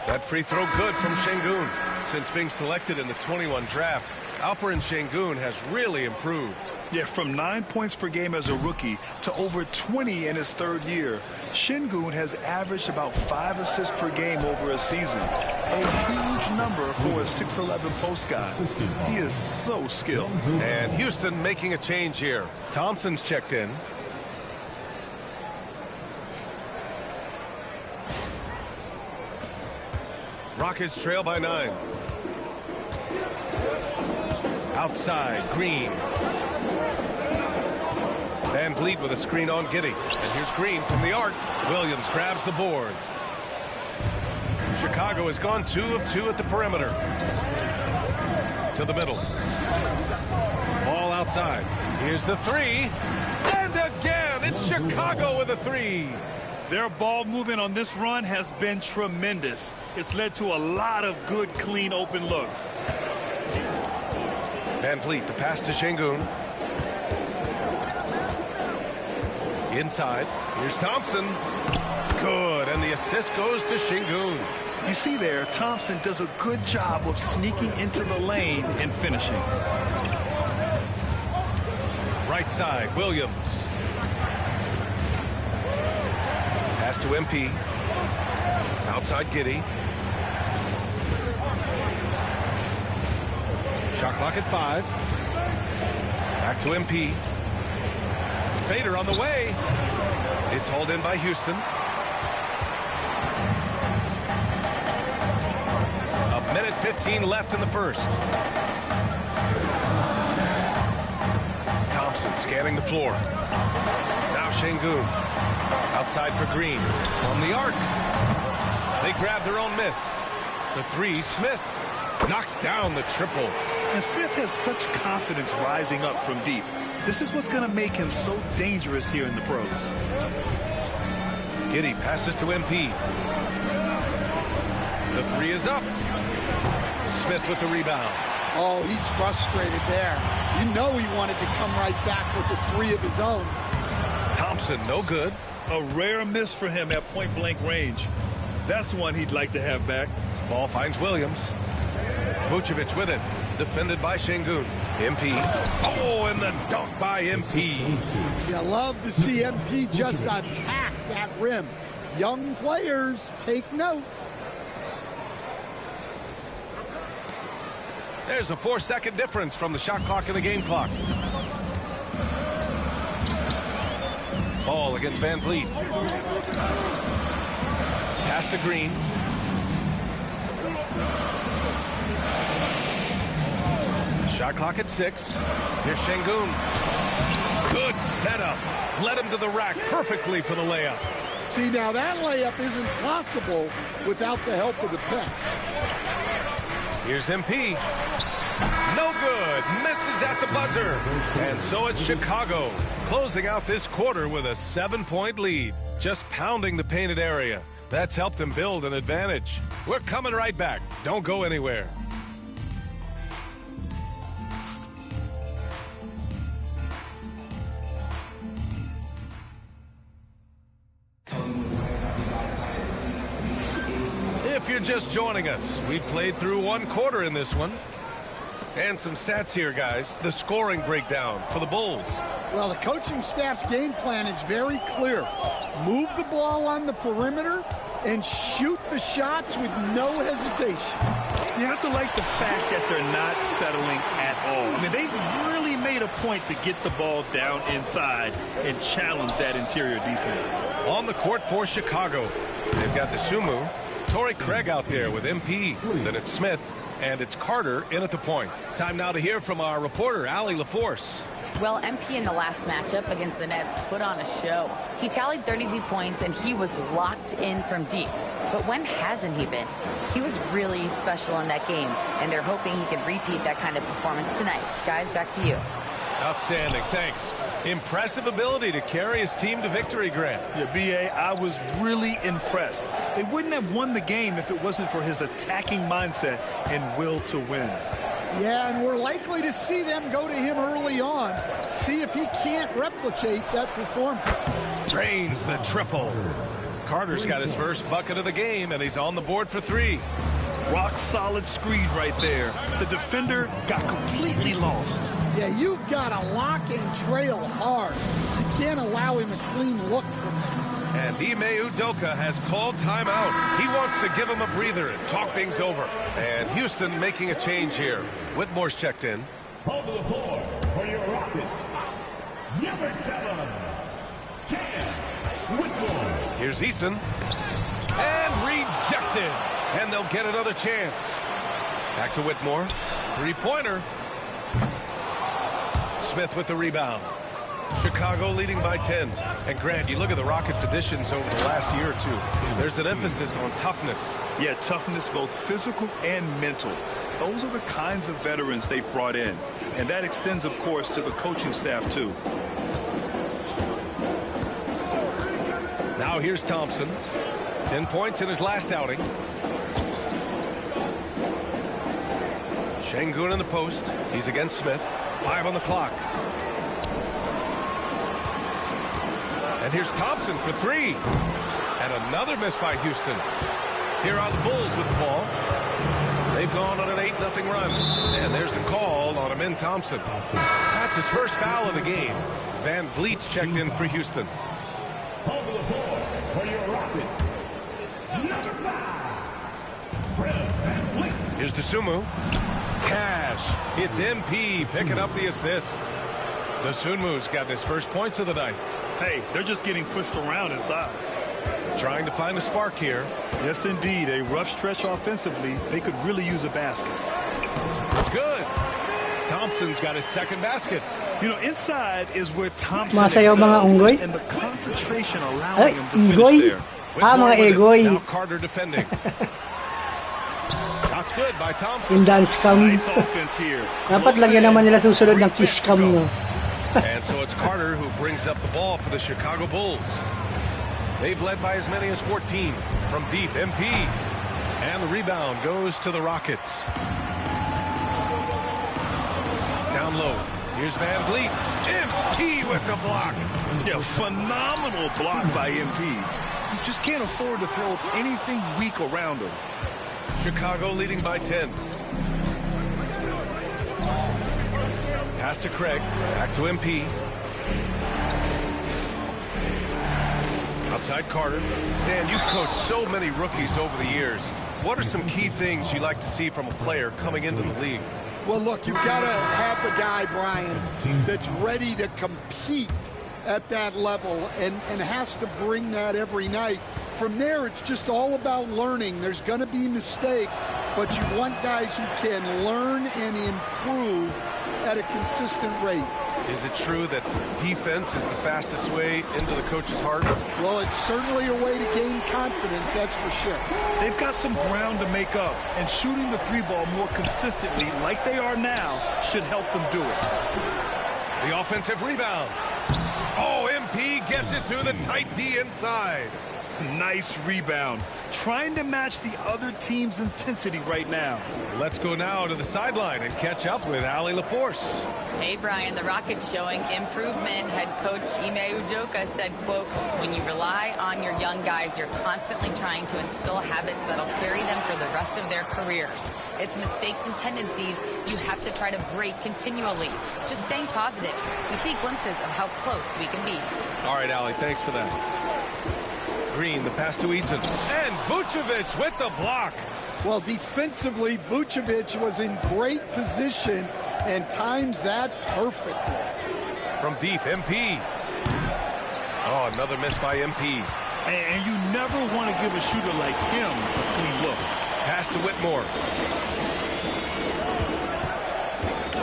That free throw good from Şengün. Since being selected in the 21 draft, Alperen Şengün has really improved. Yeah, from 9 points per game as a rookie to over 20 in his third year, Şengün has averaged about 5 assists per game over a season. A huge number for a 6'11 post guy. He is so skilled. And Houston making a change here. Thompson's checked in. Rockets trail by 9. Outside, Green. Van Vliet with a screen on Giddey. And here's Green from the arc. Williams grabs the board. Chicago has gone 2 of 2 at the perimeter. To the middle. Ball outside. Here's the 3. And again, it's Chicago with a 3. Their ball movement on this run has been tremendous. It's led to a lot of good, clean, open looks. Van Vliet, the pass to Şengün. Inside, here's Thompson. Good, and the assist goes to Şengün. You see there, Thompson does a good job of sneaking into the lane and finishing. Right side, Williams. Pass to MP. Outside Giddey. Shot clock at 5. Back to MP. Fader on the way. It's hauled in by Houston. A minute 15 left in the first. Thompson scanning the floor. Now Şengün. Outside for Green. From the arc. They grab their own miss. The 3, Smith. Knocks down the triple. And Smith has such confidence rising up from deep. This is what's going to make him so dangerous here in the pros. Giddey passes to MP. The 3 is up. Smith with the rebound. Oh, he's frustrated there. You know he wanted to come right back with the 3 of his own. Thompson, no good. A rare miss for him at point-blank range. That's one he'd like to have back. Ball finds Williams. Vucevic with it. Defended by Şengün. MP. Oh, and the dunk by MP. You love to see MP just attack that rim. Young players, take note. There's a 4-second difference from the shot clock and the game clock. Ball against Van Vliet. Pass to Green. Shot clock at 6. Here's Şengün. Good setup. Led him to the rack perfectly for the layup. See, now that layup isn't possible without the help of the pick. Here's MP. No good. Misses at the buzzer. And so it's Chicago closing out this quarter with a 7-point lead. Just pounding the painted area. That's helped them build an advantage. We're coming right back. Don't go anywhere. If you're just joining us, we played through 1 quarter in this one. And some stats here, guys. The scoring breakdown for the Bulls. Well, the coaching staff's game plan is very clear. Move the ball on the perimeter and shoot the shots with no hesitation. You have to like the fact that they're not settling at all. I mean, they've really made a point to get the ball down inside and challenge that interior defense. On the court for Chicago, they've got the Sumu. Torrey Craig out there with MP. Then it's Smith. And it's Carter in at the point. Time now to hear from our reporter, Allie LaForce. Well, MP in the last matchup against the Nets put on a show. He tallied 32 points, and he was locked in from deep. But when hasn't he been? He was really special in that game, and they're hoping he can repeat that kind of performance tonight. Guys, back to you. Outstanding, thanks. Impressive ability to carry his team to victory, Grant. Yeah, B.A., I was really impressed. They wouldn't have won the game if it wasn't for his attacking mindset and will to win. Yeah, and we're likely to see them go to him early on. See if he can't replicate that performance. Drains the triple. Carter's got his first bucket of the game, and he's on the board for 3. Rock solid screen right there. The defender got completely lost. Yeah, you've got to lock and trail hard. You can't allow him a clean look from there. And Ime Udoka has called timeout. He wants to give him a breather and talk things over. And Houston making a change here. Whitmore's checked in. On the floor for your Rockets, number 7, Cam Whitmore. Here's Easton. And rejected. And they'll get another chance. Back to Whitmore. Three-pointer. Smith with the rebound. Chicago leading by 10. And Grant, you look at the Rockets' additions over the last year or two. There's an emphasis on toughness. Yeah, toughness, both physical and mental. Those are the kinds of veterans they've brought in. And that extends, of course, to the coaching staff, too. Now here's Thompson. 10 points in his last outing. Şengün in the post. He's against Smith. 5 on the clock. And here's Thompson for 3. And another miss by Houston. Here are the Bulls with the ball. They've gone on an 8-0 run. And there's the call on Amin Thompson. That's his first foul of the game. Van Vliet's checked in for Houston. On the floor for your Rockets, number 5, Fred Van Vliet. Here's Dosunmu. Cash. It's MP picking up the assist. Dosunmu's gotten his first points of the night. Hey, they're just getting pushed around inside. Trying to find a spark here. Yes, indeed. A rough stretch offensively. They could really use a basket. It's good. Thompson's got his second basket. You know, inside is where Thompson Masayaw mga excels, unggoy. and the concentration allowing him to Unggoy? finish there. Mga egoy. Now Carter defending. That's good by Thompson. Yung dance cam. Nice offense here. Dapat lagyan naman nila susunod ng kiss cam, no? And so it's Carter who brings up the ball for the Chicago Bulls. They've led by as many as 14 from deep. MP. And the rebound goes to the Rockets. Down low. Here's Van Vliet. MP with the block. Yeah, phenomenal block by MP. You just can't afford to throw anything weak around him. Chicago leading by 10. Pass to Craig. Back to MP. Outside Carter. Stan, you've coached so many rookies over the years. What are some key things you like to see from a player coming into the league? Well, look, you've got to have the guy, Brian, that's ready to compete at that level and has to bring that every night. From there, it's just all about learning. There's going to be mistakes, but you want guys who can learn and improve at a consistent rate. Is it true that defense is the fastest way into the coach's heart? Well, it's certainly a way to gain confidence, that's for sure. They've got some ground to make up, and shooting the three ball more consistently, like they are now, should help them do it. The offensive rebound. Oh, MP gets it through the tight D inside. Nice rebound. Trying to match the other team's intensity right now. Let's go now to the sideline and catch up with Allie LaForce. Hey, Brian, the Rockets showing improvement. Head coach Ime Udoka said, quote, when you rely on your young guys, you're constantly trying to instill habits that'll carry them for the rest of their careers. It's mistakes and tendencies you have to try to break continually. Just staying positive. We see glimpses of how close we can be. All right, Allie, thanks for that. Green, the pass to Eason. And Vucevic with the block. Well, defensively, Vucevic was in great position and times that perfectly. From deep, MP. Oh, another miss by MP. And you never want to give a shooter like him a clean look. Pass to Whitmore.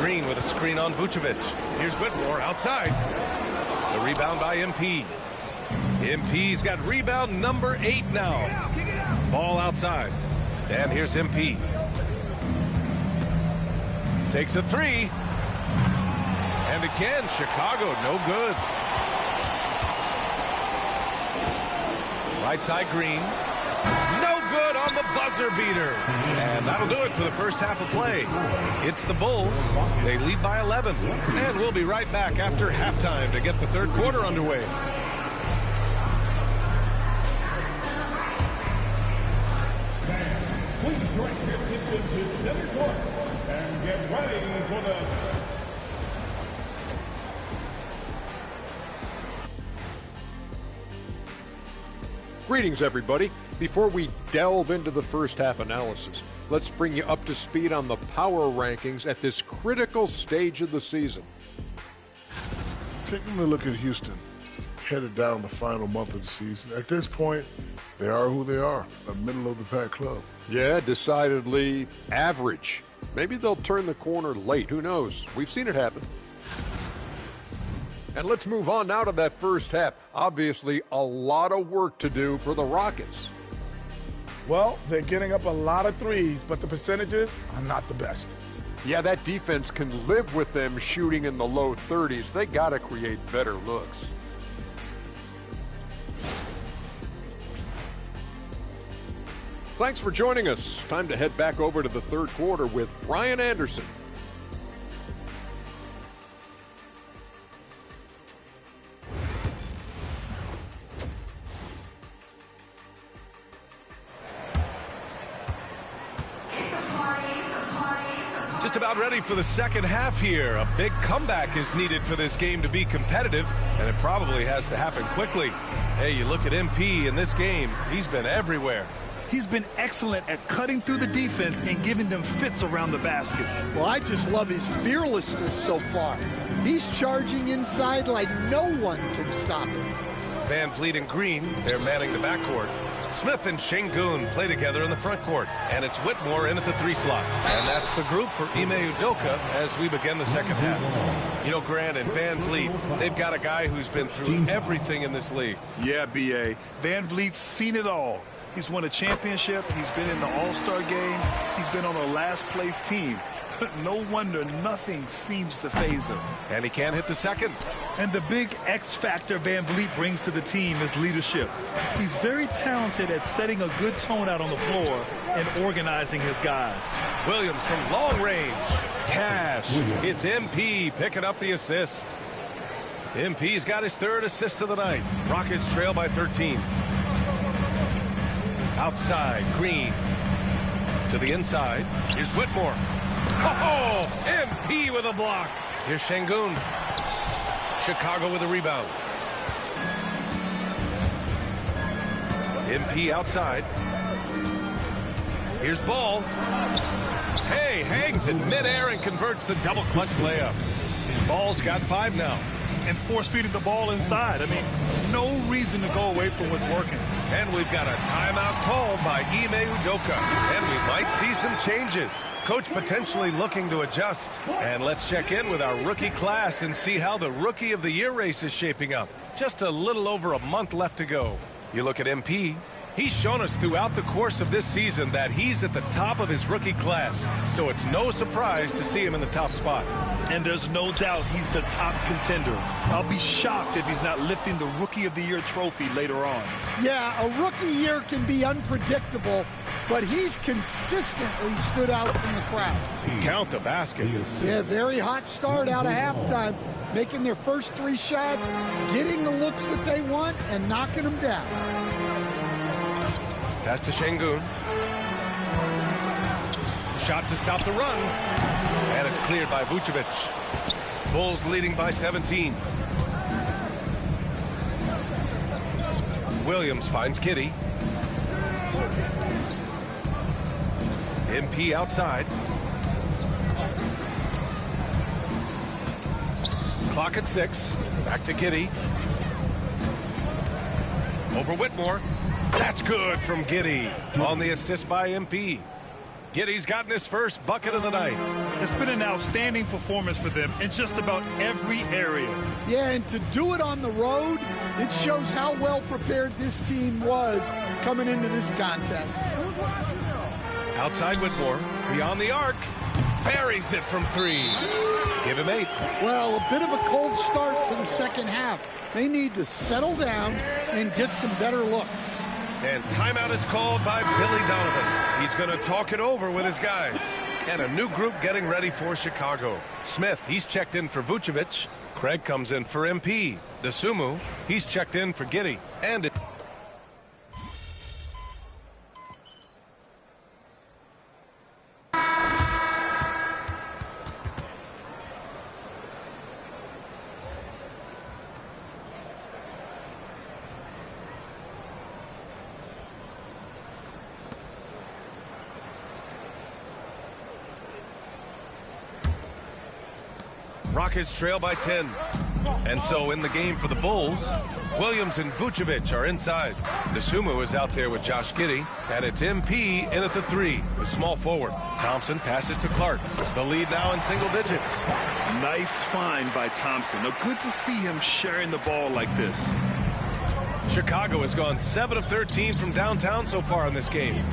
Green with a screen on Vucevic. Here's Whitmore outside. The rebound by MP. MP's got rebound number 8 now. Ball outside. And here's MP. Takes a 3. And again, Chicago, no good. Right side, Green. No good on the buzzer beater. And that'll do it for the first half of play. It's the Bulls. They lead by 11. And we'll be right back after halftime to get the third quarter underway. Please direct your to center court and get ready for the Greetings, everybody. Before we delve into the first half analysis, let's bring you up to speed on the power rankings at this critical stage of the season. Taking a look at Houston, headed down the final month of the season. At this point, they are who they are, a middle-of-the-pack club. Yeah, decidedly average. Maybe they'll turn the corner late. Who knows? We've seen it happen. And let's move on now to that first half. Obviously, a lot of work to do for the Rockets. Well, they're getting up a lot of threes, but the percentages are not the best. Yeah, that defense can live with them shooting in the low 30s. They got to create better looks. Thanks for joining us. Time to head back over to the third quarter with Brian Anderson. Just about ready for the second half here. A big comeback is needed for this game to be competitive, and it probably has to happen quickly. Hey, you look at MP in this game, he's been everywhere. He's been excellent at cutting through the defense and giving them fits around the basket. Well, I just love his fearlessness so far. He's charging inside like no one can stop him. Van Vliet and Green, they're manning the backcourt. Smith and Şengün play together in the front court, and it's Whitmore in at the 3 slot. And that's the group for Ime Udoka as we begin the second half. You know, Grant and Van Vliet, they've got a guy who's been through everything in this league. Yeah, B.A. Van Vliet's seen it all. He's won a championship. He's been in the All-Star game. He's been on a last-place team. No wonder nothing seems to faze him. And he can't hit the second. And the big X factor Van Vliet brings to the team is leadership. He's very talented at setting a good tone out on the floor and organizing his guys. Williams from long range. Cash. It's MP picking up the assist. MP's got his 3rd assist of the night. Rockets trail by 13. Outside, Green. To the inside. Here's Whitmore. Oh, MP with a block. Here's Şengün. Chicago with a rebound. MP outside. Here's Ball. Hey, hangs in midair and converts the double clutch layup. Ball's got 5 now. And force-feeding the ball inside. I mean, no reason to go away from what's working. And we've got a timeout called by Ime Udoka. And we might see some changes. Coach potentially looking to adjust. And let's check in with our rookie class and see how the Rookie of the Year race is shaping up. Just a little over a month left to go. You look at MP. He's shown us throughout the course of this season that he's at the top of his rookie class. So it's no surprise to see him in the top spot. And there's no doubt he's the top contender. I'll be shocked if he's not lifting the Rookie of the Year trophy later on. Yeah, a rookie year can be unpredictable, but he's consistently stood out from the crowd. Count the basket. Yeah, very hot start out of halftime, making their first 3 shots, getting the looks that they want, and knocking them down. Pass to Şengün. Shot to stop the run. And it's cleared by Vucevic. Bulls leading by 17. Williams finds Kitty. MP outside. Clock at 6. Back to Kitty. Over Whitmore. That's good from Giddy on the assist by MP. Giddy's gotten his first bucket of the night. It's been an outstanding performance for them in just about every area. Yeah, and to do it on the road, it shows how well prepared this team was coming into this contest. Outside Whitmore, beyond the arc, buries it from 3. Give him 8. Well, a bit of a cold start to the second half. They need to settle down and get some better looks. And timeout is called by Billy Donovan. He's going to talk it over with his guys. And a new group getting ready for Chicago. Smith, he's checked in for Vucevic. Craig comes in for MP. Dosunmu, he's checked in for Giddy. And it... Rockets trail by 10. And so in the game for the Bulls, Williams and Vucevic are inside. Dosunmu is out there with Josh Giddey, and it's MP in at the 3, the small forward. Thompson passes to Clark. The lead now in single digits. Nice find by Thompson. Now, good to see him sharing the ball like this. Chicago has gone 7 of 13 from downtown so far in this game.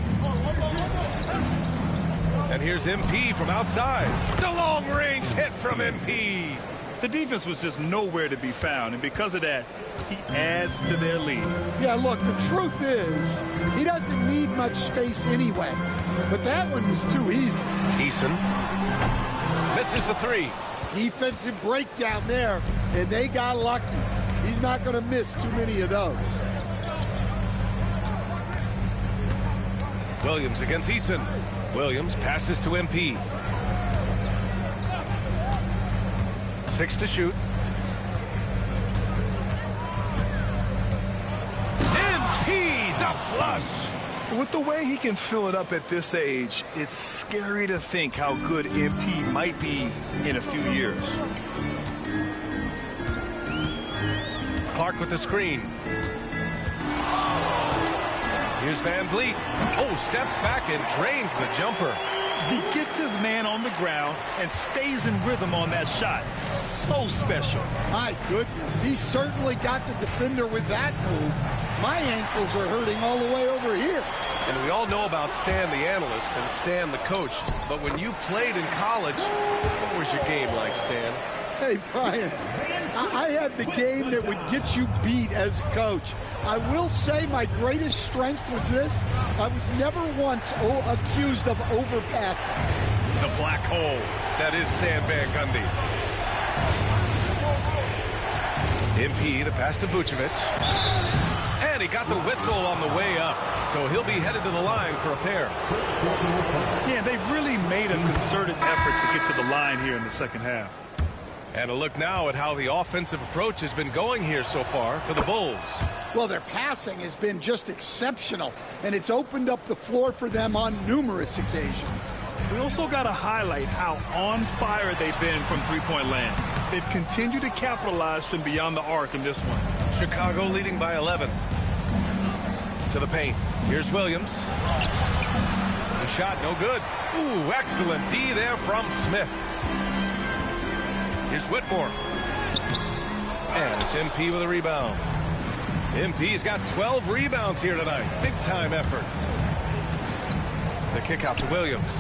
And here's MP from outside. The long-range hit from MP. The defense was just nowhere to be found, and because of that, he adds to their lead. Yeah, look, the truth is, he doesn't need much space anyway. But that one was too easy. Eason misses the 3. Defensive breakdown there, and they got lucky. He's not going to miss too many of those. Williams against Eason. Williams passes to MP. 6 to shoot. MP, the flush. With the way he can fill it up at this age, it's scary to think how good MP might be in a few years. Clark with the screen. Here's Van Vliet. Oh, steps back and drains the jumper. He gets his man on the ground and stays in rhythm on that shot. So special. My goodness, he certainly got the defender with that move. My ankles are hurting all the way over here. And we all know about Stan the analyst and Stan the coach. But when you played in college, what was your game like, Stan? Hey, Brian, I had the game that would get you beat as a coach. I will say my greatest strength was this. I was never once accused of overpassing. The black hole. That is Stan Van Gundy. MP, the pass to Vucevic. And he got the whistle on the way up. So he'll be headed to the line for a pair. Yeah, they've really made a concerted effort to get to the line here in the second half. And a look now at how the offensive approach has been going here so far for the Bulls. Well, their passing has been just exceptional, and it's opened up the floor for them on numerous occasions. We also got to highlight how on fire they've been from three-point land. They've continued to capitalize from beyond the arc in this one. Chicago leading by 11. To the paint. Here's Williams. The shot no good. Ooh, excellent D there from Smith. Here's Whitmore. And it's MP with a rebound. MP's got 12 rebounds here tonight. Big time effort. The kick out to Williams.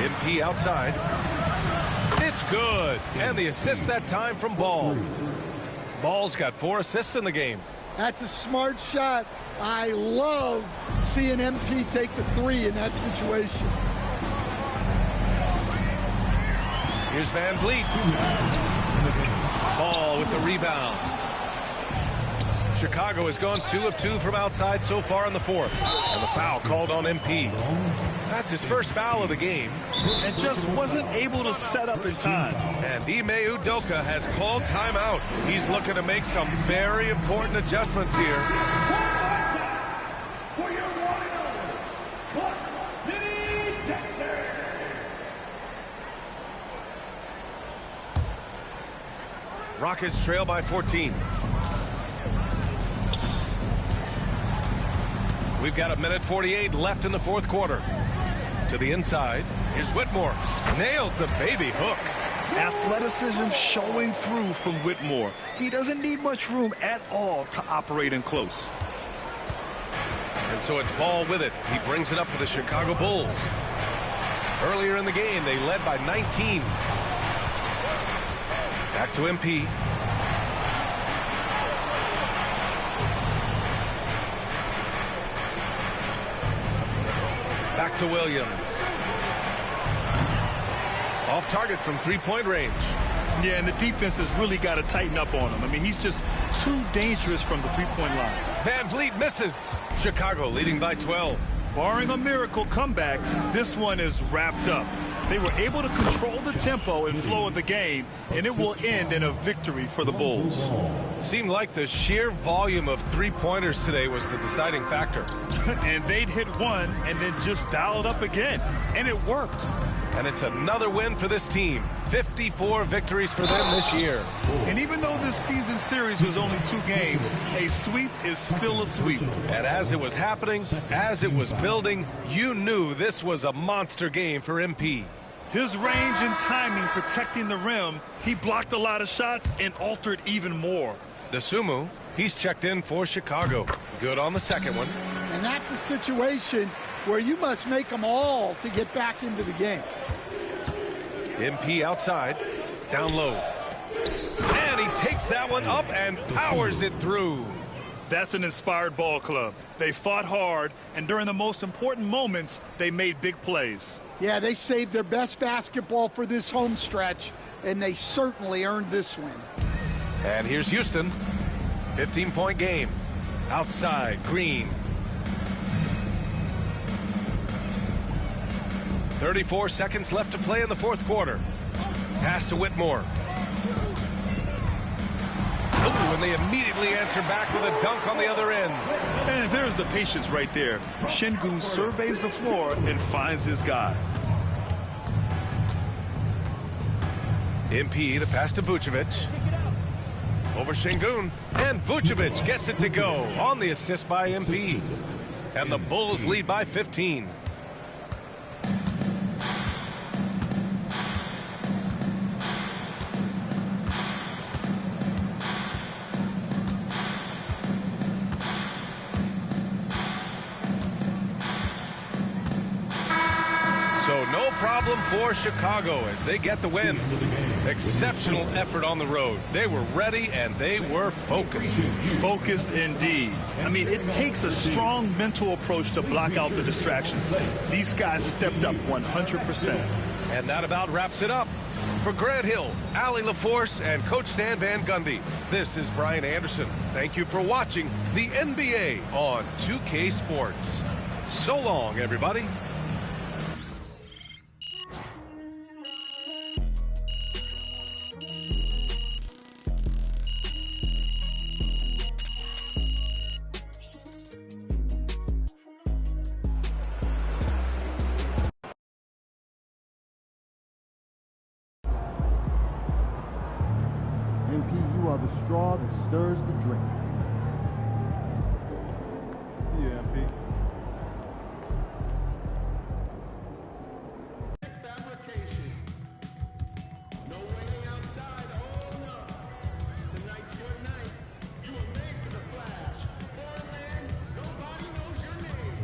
MP outside. It's good. And the assist that time from Ball. Ball's got 4 assists in the game. That's a smart shot. I love seeing MP take the 3 in that situation. Here's Van Vliet. Ball with the rebound. Chicago has gone 2 of 2 from outside so far in the fourth. And the foul called on MP. That's his first foul of the game. And just wasn't able to set up in time. And Ime Udoka has called timeout. He's looking to make some very important adjustments here. Rockets trail by 14. We've got 1:48 left in the fourth quarter. To the inside, here's Whitmore. Nails the baby hook. Athleticism showing through from Whitmore. He doesn't need much room at all to operate in close. And so it's Ball with it. He brings it up for the Chicago Bulls. Earlier in the game, they led by 19. Back to MP. Back to Williams. Off target from three-point range. Yeah, and the defense has really got to tighten up on him. I mean, he's just too dangerous from the three-point line. Van Vliet misses. Chicago leading by 12. barring a miracle comeback, this one is wrapped up. They were able to control the tempo and flow of the game, and it will end in a victory for the Bulls. Seemed like the sheer volume of three-pointers today was the deciding factor. And they'd hit one and then just dial it up again, and it worked. And it's another win for this team. 54 victories for them this year. And even though this season series was only 2 games, a sweep is still a sweep. And as it was happening, as it was building, you knew this was a monster game for MP. His range and timing protecting the rim, he blocked a lot of shots and altered even more. Dosunmu, he's checked in for Chicago. Good on the second one. And that's a situation where you must make them all to get back into the game. MP outside, down low. And he takes that one up and powers it through. That's an inspired ball club. They fought hard, and during the most important moments, they made big plays. Yeah, they saved their best basketball for this home stretch, and they certainly earned this win. And here's Houston. 15-point game. Outside, Green. 34 seconds left to play in the fourth quarter. Pass to Whitmore. Oh, and they immediately answer back with a dunk on the other end. And there's the patience right there. Şengün surveys the floor and finds his guy. MP, the pass to Vucevic. Over Şengün, and Vucevic gets it to go on the assist by MP. And the Bulls lead by 15. Problem for Chicago as they get the win. Exceptional effort on the road. They were ready and they were focused. Focused indeed. I mean, it takes a strong mental approach to block out the distractions. These guys stepped up 100%. And that about wraps it up. For Grant Hill, Allie LaForce, and Coach Stan Van Gundy, this is Brian Anderson. Thank you for watching the NBA on 2K Sports. So long, everybody. You are the straw that stirs the drink. Yeah, MP. Fabrication. No waiting outside. Oh no. Tonight's your night. You were made for the flash. Portland, nobody knows your name.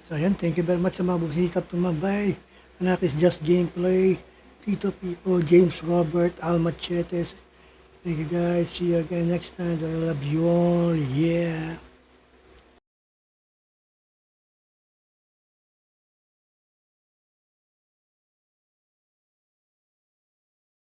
So ayan, thank you very much sa mga bumisikap tumabay. Anakis Just Gameplay, Tito Pipo, James Robert, Al Machetes. Thank you guys. See you again next time. I love you all. Yeah.